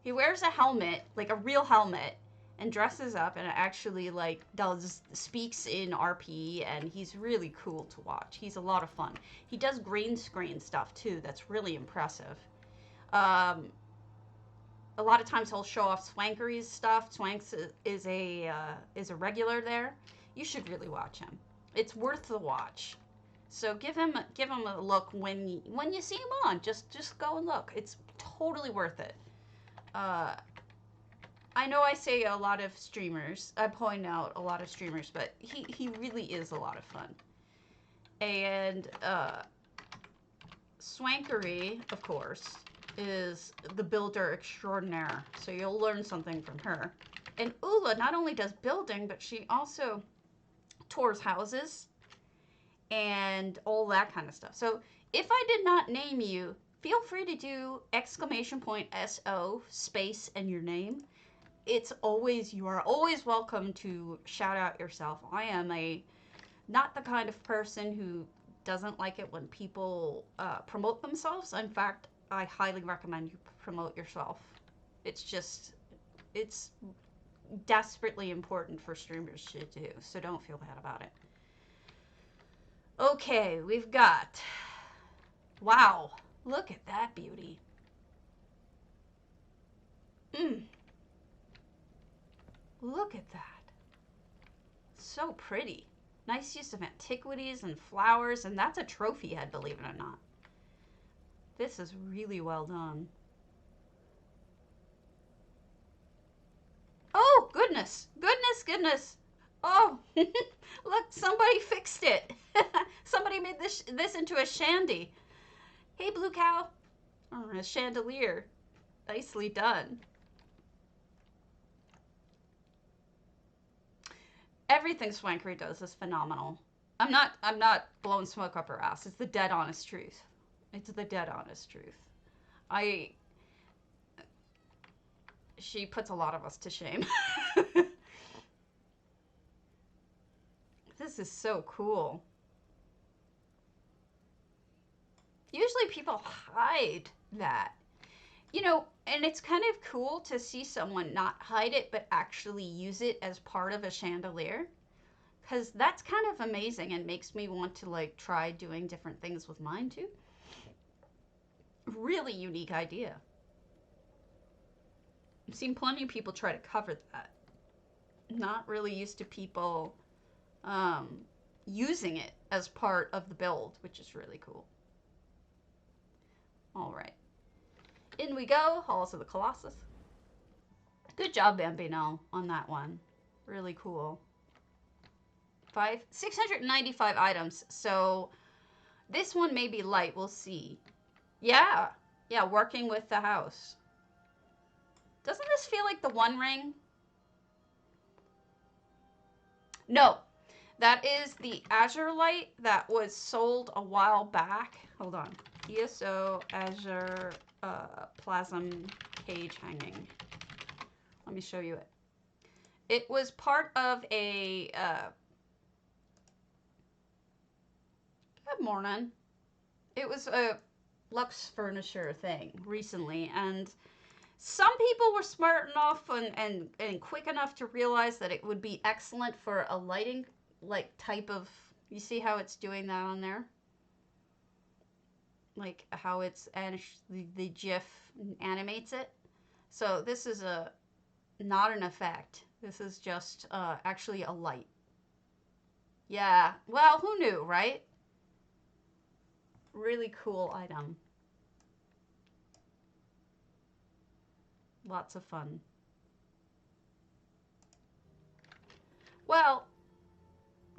He wears a helmet, like a real helmet, and dresses up and actually like speaks in RP, and he's really cool to watch. He's a lot of fun. He does green screen stuff too. That's really impressive. A lot of times he'll show off Swankery's stuff. Swanks is a regular there. You should really watch him. It's worth the watch. So give him a look when you see him on. Just go and look. It's totally worth it. I know I say a lot of streamers, I point out a lot of streamers, but he really is a lot of fun. And Swankery, of course, is the builder extraordinaire, so you'll learn something from her. And Ula not only does building, but she also tours houses and all that kind of stuff. So if I did not name you, feel free to do !SO space and your name. It's always, you are always welcome to shout out yourself. I am not the kind of person who doesn't like it when people promote themselves. In fact, I highly recommend you promote yourself. It's desperately important for streamers to do, so don't feel bad about it. Okay, we've got, wow, look at that beauty. Look at that. So pretty. Nice use of antiquities and flowers, and that's a trophy head, believe it or not. This is really well done. Oh, goodness. Goodness, goodness. Oh, look, somebody fixed it. Somebody made this into a shandy. Hey, Blue Cow. Or a chandelier. Nicely done. Everything Swankery does is phenomenal. I'm not blowing smoke up her ass. It's the dead honest truth. It's the dead honest truth. She puts a lot of us to shame. This is so cool. Usually people hide that. You know, and it's kind of cool to see someone not hide it, but actually use it as part of a chandelier. Because that's kind of amazing and makes me want to, like, try doing different things with mine, too. Really unique idea. I've seen plenty of people try to cover that. Not really used to people using it as part of the build, which is really cool. All right. In we go. Halls of the Colossus. Good job, Bambino, on that one. Really cool. 695 items. So this one may be light. We'll see. Yeah. Yeah, working with the house. Doesn't this feel like the One Ring? No. That is the Azure Light that was sold a while back. Hold on. ESO Azure Plasm Cage Hanging. Let me show you it. It was part of a... good morning. It was a Lux Furniture thing recently, and some people were smart enough and quick enough to realize that it would be excellent for a lighting, like, type of... You see how it's doing that on there? Like how it's, and the GIF animates it. So this is not an effect. This is just actually a light. Yeah, well, who knew, right? Really cool item. Lots of fun. Well,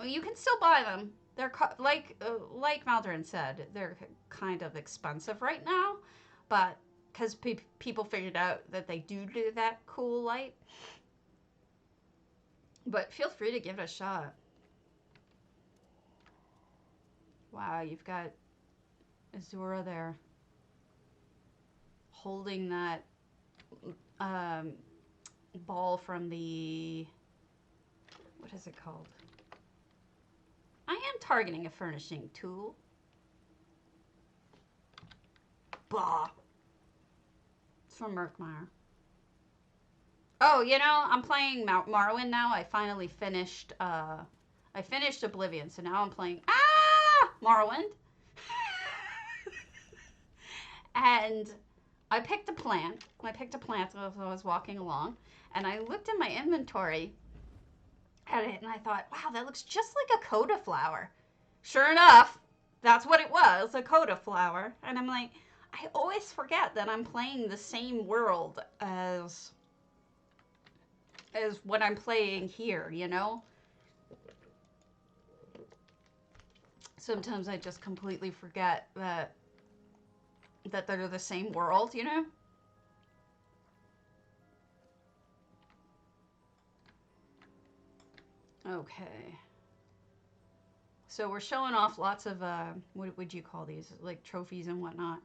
you can still buy them. They're like Maldorin said, they're kind of expensive right now, but because people figured out that they do that cool light. But feel free to give it a shot. Wow, you've got Azura there holding that ball from the, what is it called? I am targeting a furnishing tool. Bah. It's from Merkmeyer. Oh, you know, I'm playing Morrowind now. I finally finished, I finished Oblivion, so now I'm playing, Morrowind. And I picked a plant. I picked a plant as I was walking along, and I looked in my inventory at it, and I thought, wow, that looks just like a coda flower. Sure enough, that's what it was, a coda flower. And I'm like, I always forget that I'm playing the same world as as when I'm playing here, you know? Sometimes I just completely forget that they're the same world, you know? Okay. So we're showing off lots of, what would you call these? Like trophies and whatnot.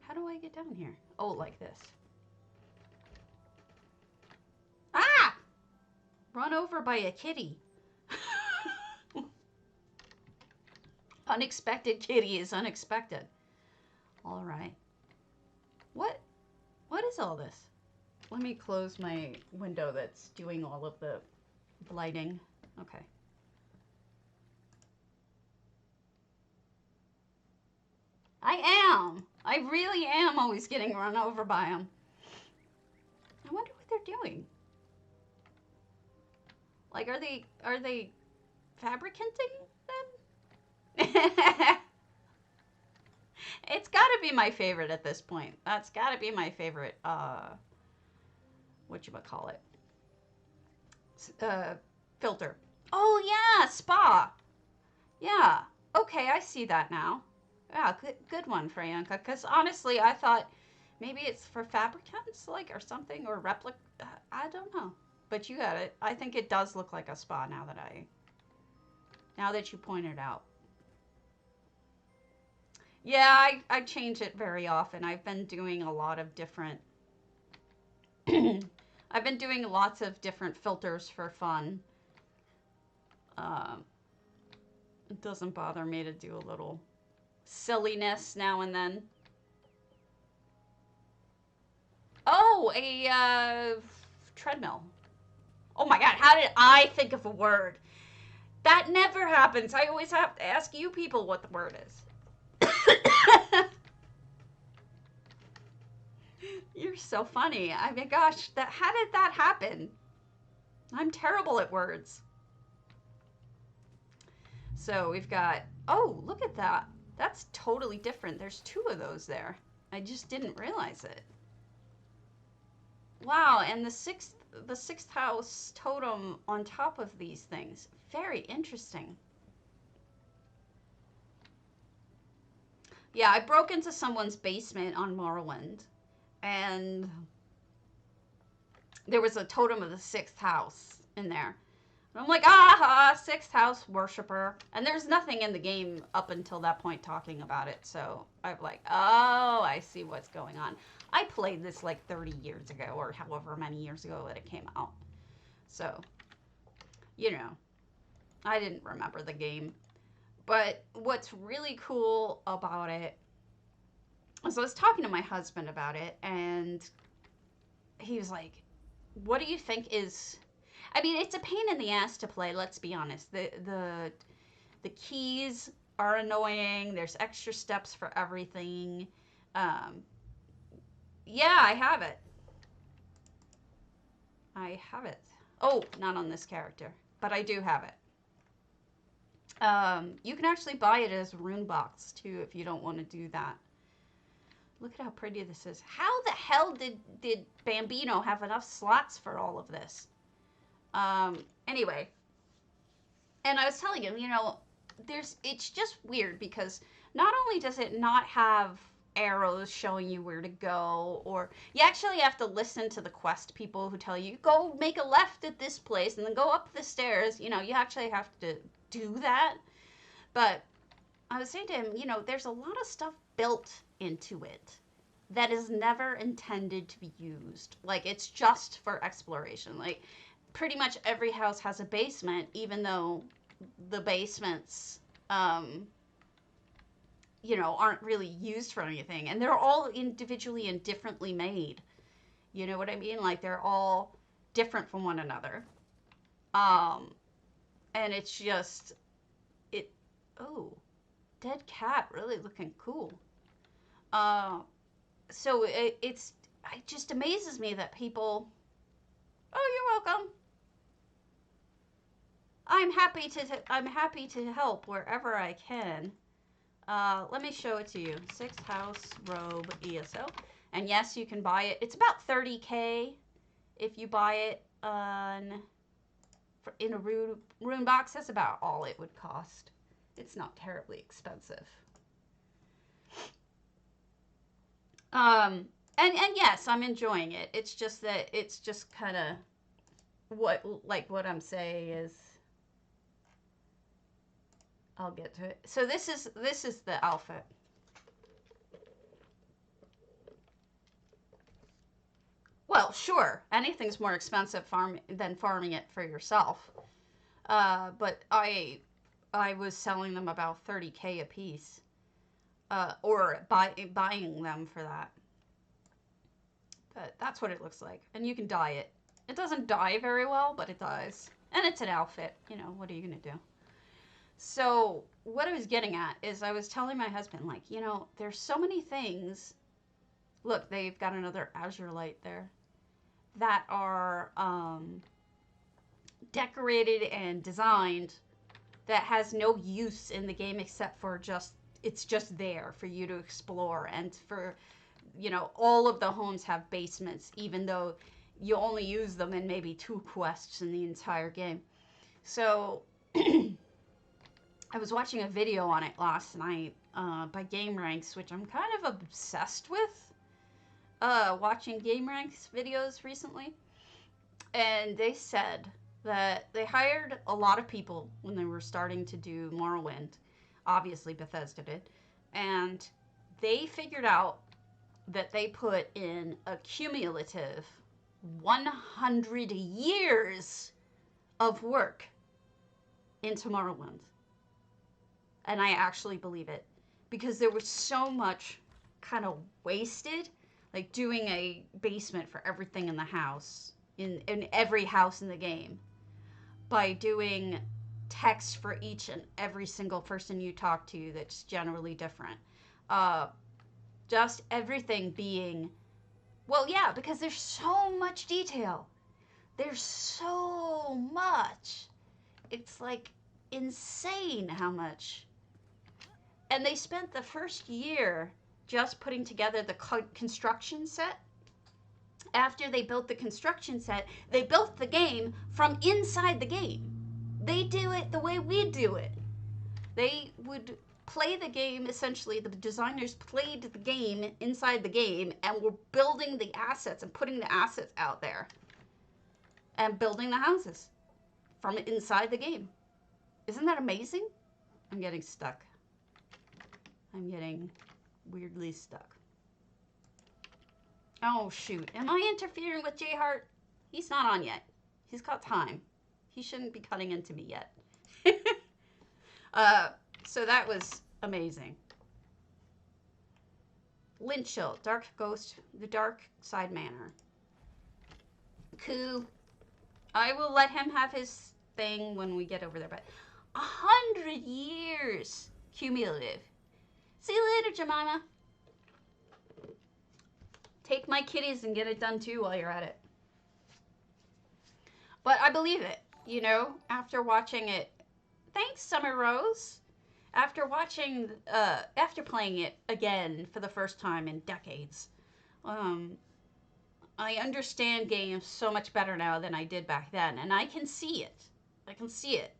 How do I get down here? Oh, like this. Ah! Run over by a kitty. Unexpected kitty is unexpected. All right. What is all this? Let me close my window that's doing all of the lighting. Okay. I really am always getting run over by them. I wonder what they're doing. Like, are they fabricating them? It's got to be my favorite at this point. That's got to be my favorite. Whatchamacallit? Filter. Oh yeah, spa. Yeah. Okay, I see that now. Yeah, good one, Franka. Because honestly, I thought maybe it's for fabricants, like, or something, or replica. I don't know. But you got it. I think it does look like a spa now that you pointed out. Yeah, I change it very often. I've been doing a lot of different. I've been doing lots of different filters for fun. It doesn't bother me to do a little silliness now and then. Oh, a treadmill. Oh my god, how did I think of a word? That never happens. I always have to ask you people what the word is. You're so funny. I mean, gosh, how did that happen? I'm terrible at words. So we've got, oh, look at that. That's totally different. There's two of those there. I just didn't realize it. Wow, and the sixth house totem on top of these things. Very interesting. Yeah, I broke into someone's basement on Morrowind, and there was a totem of the sixth house in there. And I'm like, aha, sixth house worshiper. And there's nothing in the game up until that point talking about it. So I'm like, oh, I see what's going on. I played this like 30 years ago or however many years ago that it came out. So, you know, I didn't remember the game. But what's really cool about it is I was talking to my husband about it, and he was like, what do you think is... I mean, it's a pain in the ass to play, let's be honest. The keys are annoying. There's extra steps for everything. Yeah, I have it. I have it. Oh, not on this character, but I do have it. You can actually buy it as a rune box, too, if you don't want to do that. Look at how pretty this is. How the hell did Bambino have enough slots for all of this? Anyway. And I was telling him, you know, it's just weird because not only does it not have arrows showing you where to go, or you actually have to listen to the quest people who tell you, go make a left at this place and then go up the stairs. You know, you actually have to do that. But I was saying to him, you know, there's a lot of stuff built into it that is never intended to be used. Like, it's just for exploration. Like, pretty much every house has a basement, even though the basements, you know, aren't really used for anything. And they're all individually and differently made. You know what I mean? Like, they're all different from one another. And it's just, oh, dead cat, really looking cool. So it just amazes me that people, oh, you're welcome. I'm happy to help wherever I can. Let me show it to you. Sixth House Robe ESO. And yes, you can buy it. It's about $30K if you buy it in a rune box, that's about all it would cost. It's not terribly expensive. And yes, I'm enjoying it. It's just that it's just kind of what I'm saying is, I'll get to it. So this is the outfit. Well, sure, anything's more expensive than farming it for yourself. But I was selling them about 30K a piece, or buying them for that. But that's what it looks like, and you can dye it. It doesn't dye very well, but it dyes, and it's an outfit. You know, what are you gonna do? So what I was getting at is I was telling my husband, like, you know, there's so many things. Look, they've got another azure light there that are decorated and designed that has no use in the game except for it's just there for you to explore, and for, you know, all of the homes have basements, even though you only use them in maybe 2 quests in the entire game. So I was watching a video on it last night by Game Ranks, which I'm kind of obsessed with, watching Game Ranks videos recently. And they said that they hired a lot of people when they were starting to do Morrowind. Obviously, Bethesda did. And they figured out that they put in a cumulative 100 years of work into Morrowind. And I actually believe it, because there was so much kind of wasted, like doing a basement for everything in the house, in every house in the game, by doing text for each and every single person you talk to that's generally different. Just everything being, well, yeah, because there's so much detail. There's so much. It's like insane how much. And they spent the first year just putting together the construction set. After they built the construction set, they built the game from inside the game. They do it the way we do it. They would play the game, essentially, the designers played the game inside the game and were building the assets and putting the assets out there and building the houses from inside the game. Isn't that amazing? I'm getting stuck. I'm getting weirdly stuck. Oh, shoot. Am I interfering with J Hart? He's not on yet. He's got time. He shouldn't be cutting into me yet. So that was amazing. Lynchill, Dark Ghost, the Dark Side Manor. Cool. I will let him have his thing when we get over there, but 100 years cumulative. See you later, Jemima. Take my kitties and get it done too while you're at it. But I believe it, you know, after watching it. Thanks, Summer Rose. After watching, after playing it again for the first time in decades, I understand games so much better now than I did back then. And I can see it. I can see it.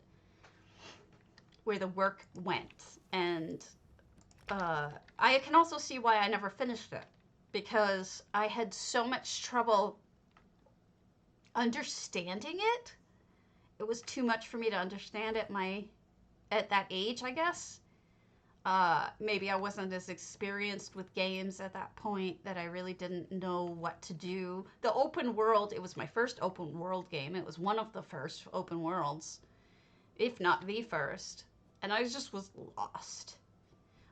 Where the work went. And I can also see why I never finished it. Because I had so much trouble understanding it. It was too much for me to understand at that age, I guess. Maybe I wasn't as experienced with games at that point that I really didn't know what to do. The open world, it was my first open world game. It was one of the first open worlds, if not the first. And I just was lost.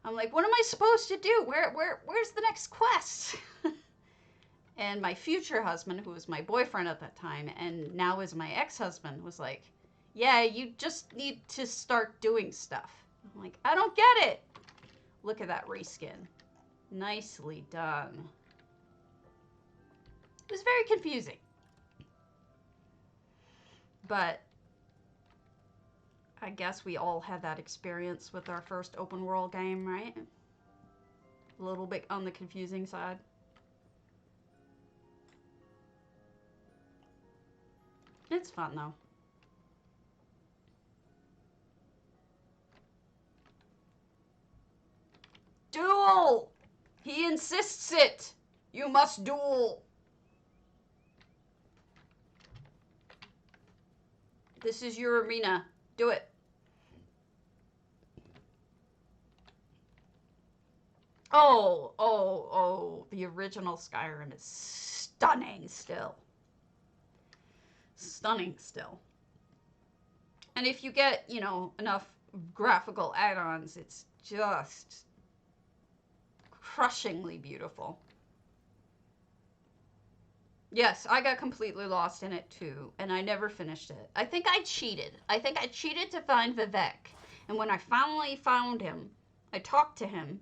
I'm like, what am I supposed to do? Where's the next quest? And my future husband, who was my boyfriend at that time, and now is my ex-husband, was like, yeah, you just need to start doing stuff. I'm like, I don't get it. Look at that reskin. Nicely done. It was very confusing. But I guess we all had that experience with our first open world game, right? A little bit on the confusing side. It's fun, though. Duel! He insists it! You must duel! This is your arena. Do it. Oh, the original Skyrim is stunning still. Stunning still. And if you get, you know, enough graphical add-ons, it's just crushingly beautiful. Yes, I got completely lost in it too, and I never finished it. I think I cheated. I think I cheated to find Vivek. And when I finally found him, I talked to him,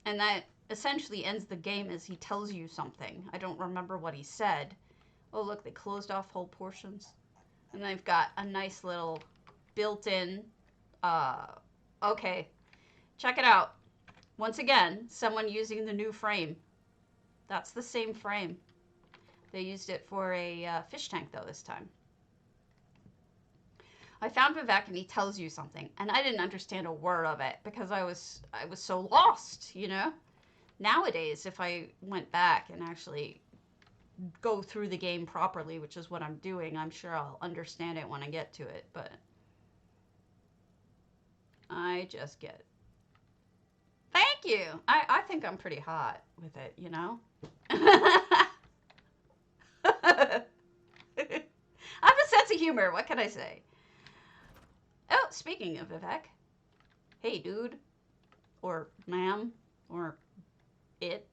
and that essentially ends the game as he tells you something. I don't remember what he said. Oh, look, they closed off whole portions. And they've got a nice little built-in, okay, check it out. Once again, someone using the new frame. That's the same frame. They used it for a fish tank, though, this time. I found Vivek, and he tells you something, and I didn't understand a word of it because I was so lost, you know? Nowadays, if I went back and actually go through the game properly, which is what I'm doing, I'm sure I'll understand it when I get to it, but I just get it. Thank you! I think I'm pretty hot with it, you know? I have a sense of humor. What can I say? Oh, speaking of Vivek. Hey, dude. Or ma'am. Or it.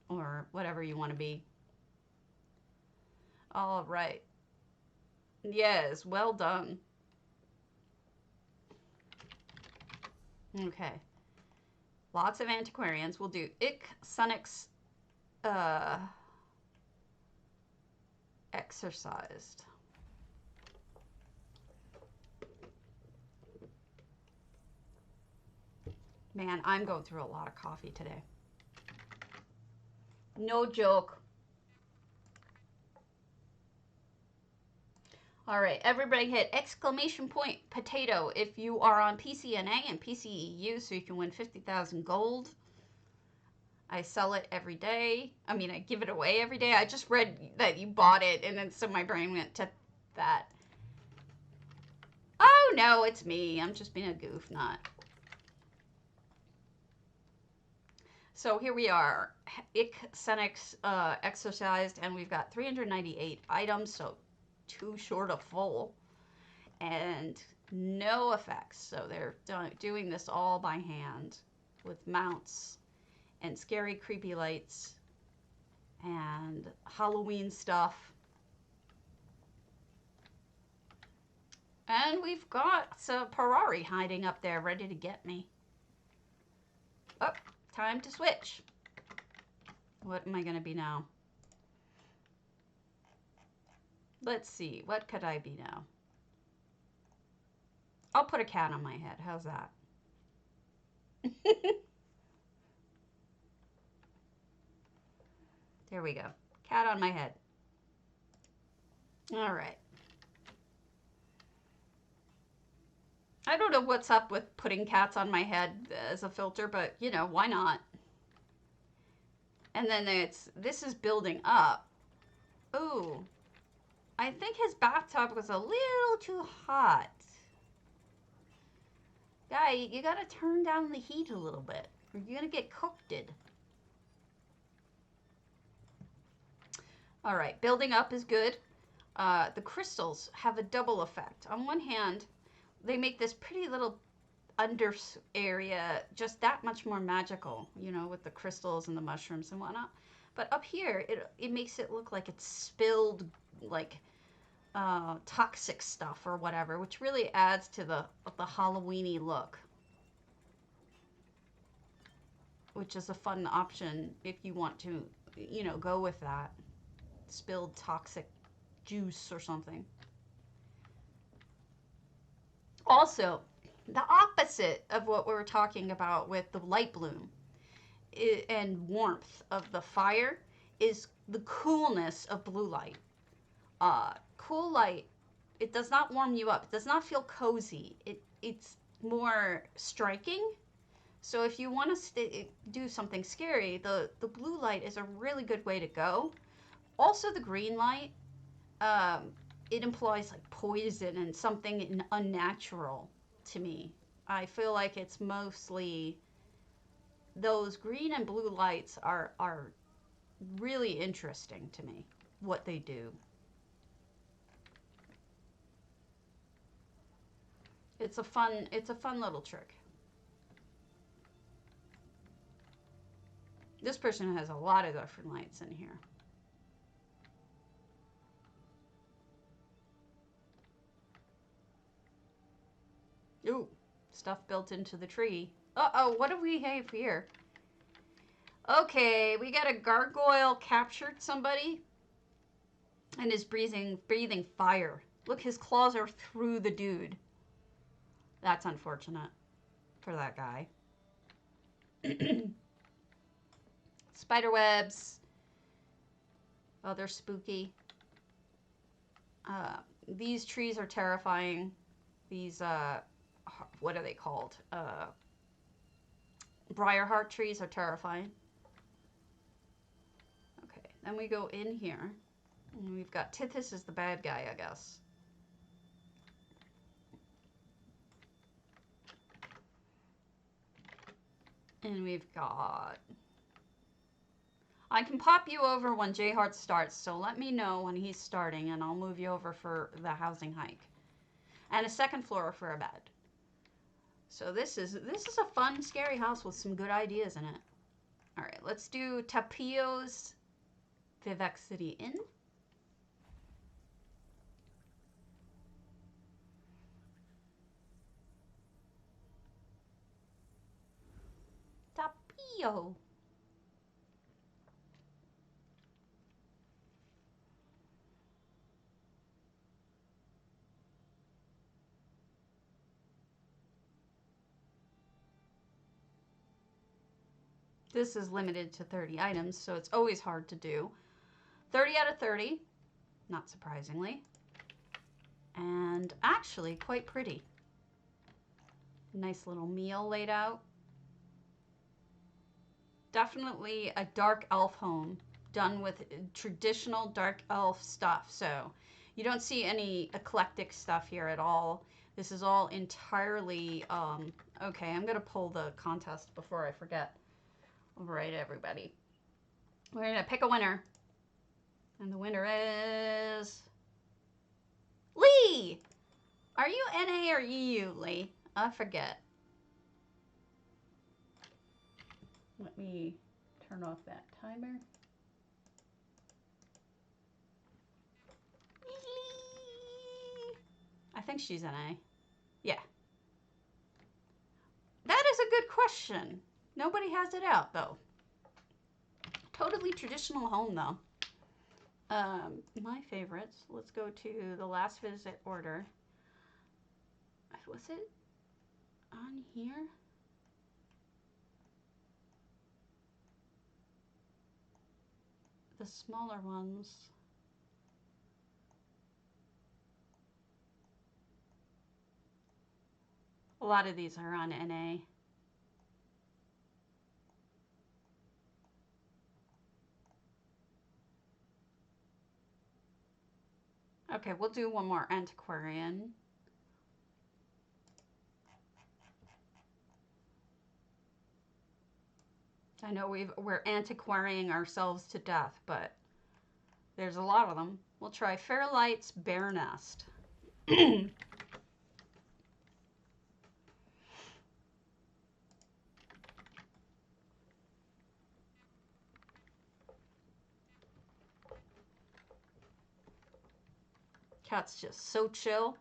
Or whatever you want to be. All right. Yes, well done. Okay. Lots of antiquarians. We'll do Sunix, exercised. Man, I'm going through a lot of coffee today. No joke. All right, everybody hit exclamation point potato if you are on PCNA and PCEU so you can win 50,000 gold. I sell it every day. I mean, I give it away every day. I just read that you bought it, and then so my brain went to that. Oh, no, it's me. I'm just being a goof nut. So here we are, Senix exercised, and we've got 398 items, so 2 short of full, and no effects. So they're doing this all by hand with mounts and scary, creepy lights and Halloween stuff. And we've got some Ferrari hiding up there ready to get me. Oh, time to switch. What am I going to be now? Let's see. What could I be now? I'll put a cat on my head. How's that? There we go. Cat on my head. All right. I don't know what's up with putting cats on my head as a filter, but, you know, why not? And then this is building up. Ooh. I think his bathtub was a little too hot. Guy, you gotta turn down the heat a little bit, or you're gonna get cooked. All right, building up is good. The crystals have a double effect. On one hand, they make this pretty little under area just that much more magical, you know, with the crystals and the mushrooms and whatnot. But up here, it makes it look like it's spilled, like, toxic stuff or whatever, which really adds to the Halloween-y look. Which is a fun option if you want to, you know, go with that. Spilled toxic juice or something. Also, the opposite of what we were talking about with the light bloom and warmth of the fire is the coolness of blue light. Cool light it does not warm you up. It does not feel cozy. It's more striking. So if you want to do something scary, the blue light is a really good way to go. Also, the green light, it implies like poison and something unnatural to me. I feel like it's mostly those green and blue lights are really interesting to me. What they do. It's a fun little trick. This person has a lot of different lights in here. Ooh, stuff built into the tree. Uh-oh, what do we have here? Okay, we got a gargoyle captured somebody and is breathing fire. Look, his claws are through the dude. That's unfortunate for that guy. Spider webs. Oh, they're spooky. These trees are terrifying. These, what are they called? Briarheart trees are terrifying. Okay, then we go in here. And we've got Tithys is the bad guy, I guess. And we've got... I can pop you over when J-Heart starts, so let me know when he's starting, and I'll move you over for the housing hike. And a second floor for a bed. So this is a fun, scary house with some good ideas in it. All right, let's do Tapio's Vivexity Inn. Tapio. This is limited to 30 items, so it's always hard to do. 30 out of 30, not surprisingly. And actually quite pretty. Nice little meal laid out. Definitely a dark elf home done with traditional dark elf stuff. So you don't see any eclectic stuff here at all. This is all entirely, okay, I'm going to pull the contest before I forget. All right, everybody. We're going to pick a winner. And the winner is... Lee! Are you NA or EU, Lee? I forget. Let me turn off that timer. I think she's NA. Yeah. That is a good question. Nobody has it out, though. Totally traditional home, though. My favorites. Let's go to the last visit order. Was it on here? The smaller ones. A lot of these are on NA. Okay, we'll do one more antiquarian. I know we're antiquarying ourselves to death, but there's a lot of them. We'll try Fairlight's Bear Nest. Cat's just so chill.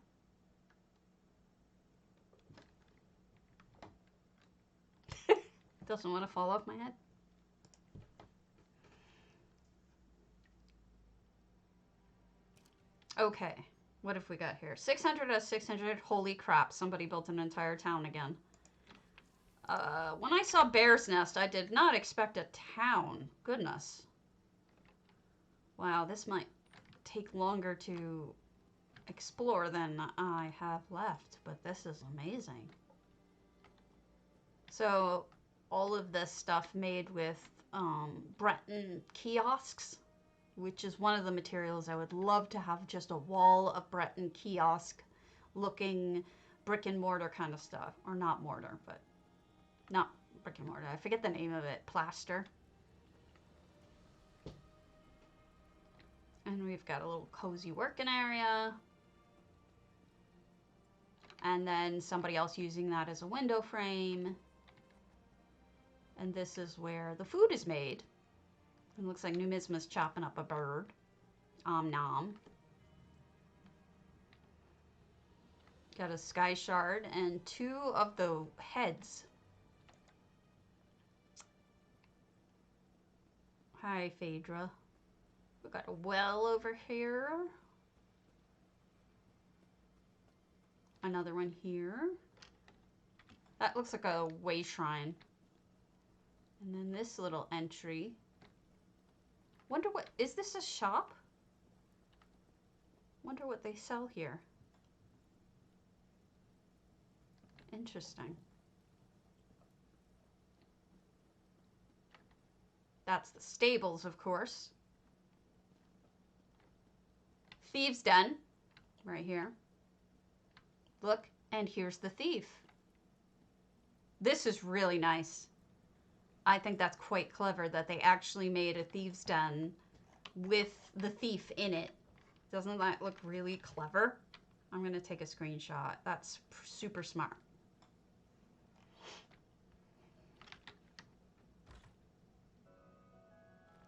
Doesn't want to fall off my head. Okay, what have we got here? 600 out of 600. Holy crap, somebody built an entire town again. When I saw Bear's Nest, I did not expect a town. Goodness. Wow, this might take longer to explore than I have left, but this is amazing. So all of this stuff made with Breton kiosks, which is one of the materials I would love to have, just a wall of Breton kiosk looking brick and mortar kind of stuff. Or not mortar, but not brick and mortar. I forget the name of it. Plaster. And we've got a little cozy working area. And then somebody else using that as a window frame. And this is where the food is made. It looks like Numisma's chopping up a bird. Nom. Got a sky shard and 2 of the heads. Hi, Phaedra. We've got a well over here. Another one here. That looks like a way shrine. And then this little entry. Wonder what, is this a shop? Wonder what they sell here. Interesting. That's the stables, of course. Thieves' den, right here. Look, and here's the thief. This is really nice. I think that's quite clever that they actually made a thieves' den with the thief in it. Doesn't that look really clever? I'm going to take a screenshot. That's super smart.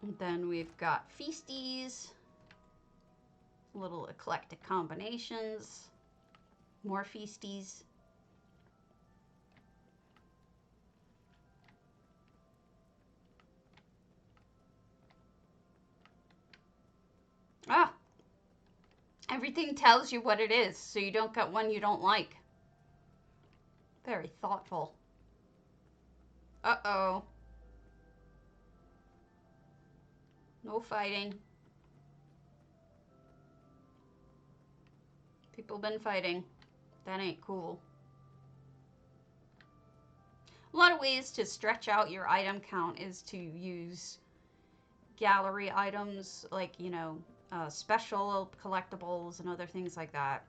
And then we've got feasties. Little eclectic combinations. More feasties. Ah! Everything tells you what it is, so you don't get one you don't like. Very thoughtful. Uh-oh. No fighting. People been fighting. That ain't cool. A lot of ways to stretch out your item count is to use gallery items, like, you know, special collectibles and other things like that.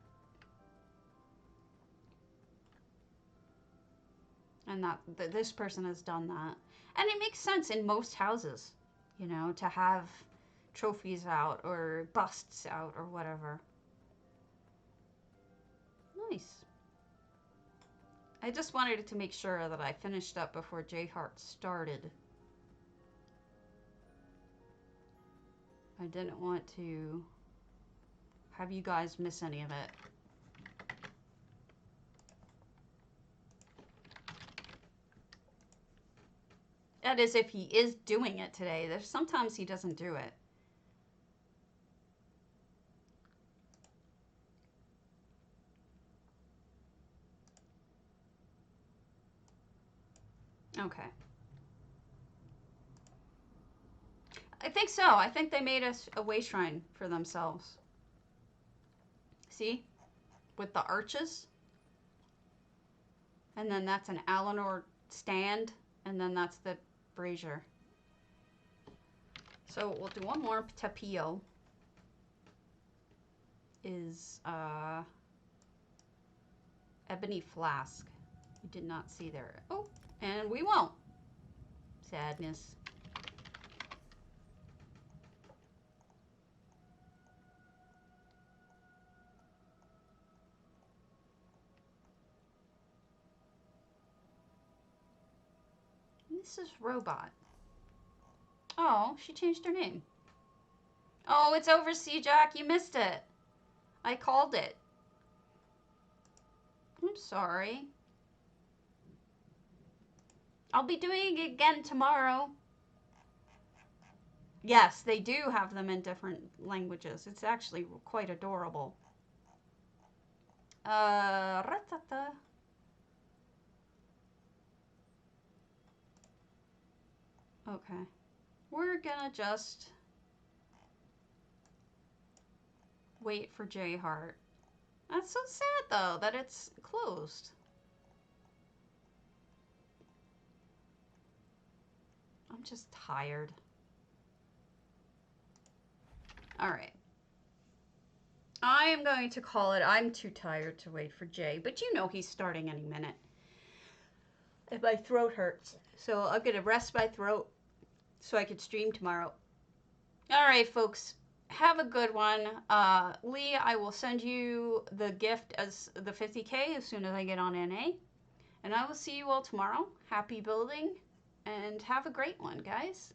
And this person has done that. And it makes sense in most houses, you know, to have trophies out or busts out or whatever. Nice. I just wanted to make sure that I finished up before J-Heart started. I didn't want to have you guys miss any of it. That is, if he is doing it today. There's sometimes he doesn't do it. Okay. I think so. I think they made a way shrine for themselves. See? With the arches. And then that's an Eleanor stand. And then that's the brazier. So we'll do one more. Tapio is ebony flask. You did not see there. Oh, and we won't. Sadness. This is Robot. Oh, she changed her name. Oh, it's over, Jack. You missed it. I called it. I'm sorry. I'll be doing it again tomorrow. Yes, they do have them in different languages. It's actually quite adorable. Ratata. Okay. We're gonna just wait for J-Heart. That's so sad, though, that it's closed. I'm just tired. All right. I am going to call it. I'm too tired to wait for Jay, but you know he's starting any minute. And my throat hurts. So I'm going to rest my throat so I can stream tomorrow. All right, folks. Have a good one. Lee, I will send you the gift as the 50K as soon as I get on NA. And I will see you all tomorrow. Happy building and have a great one, guys.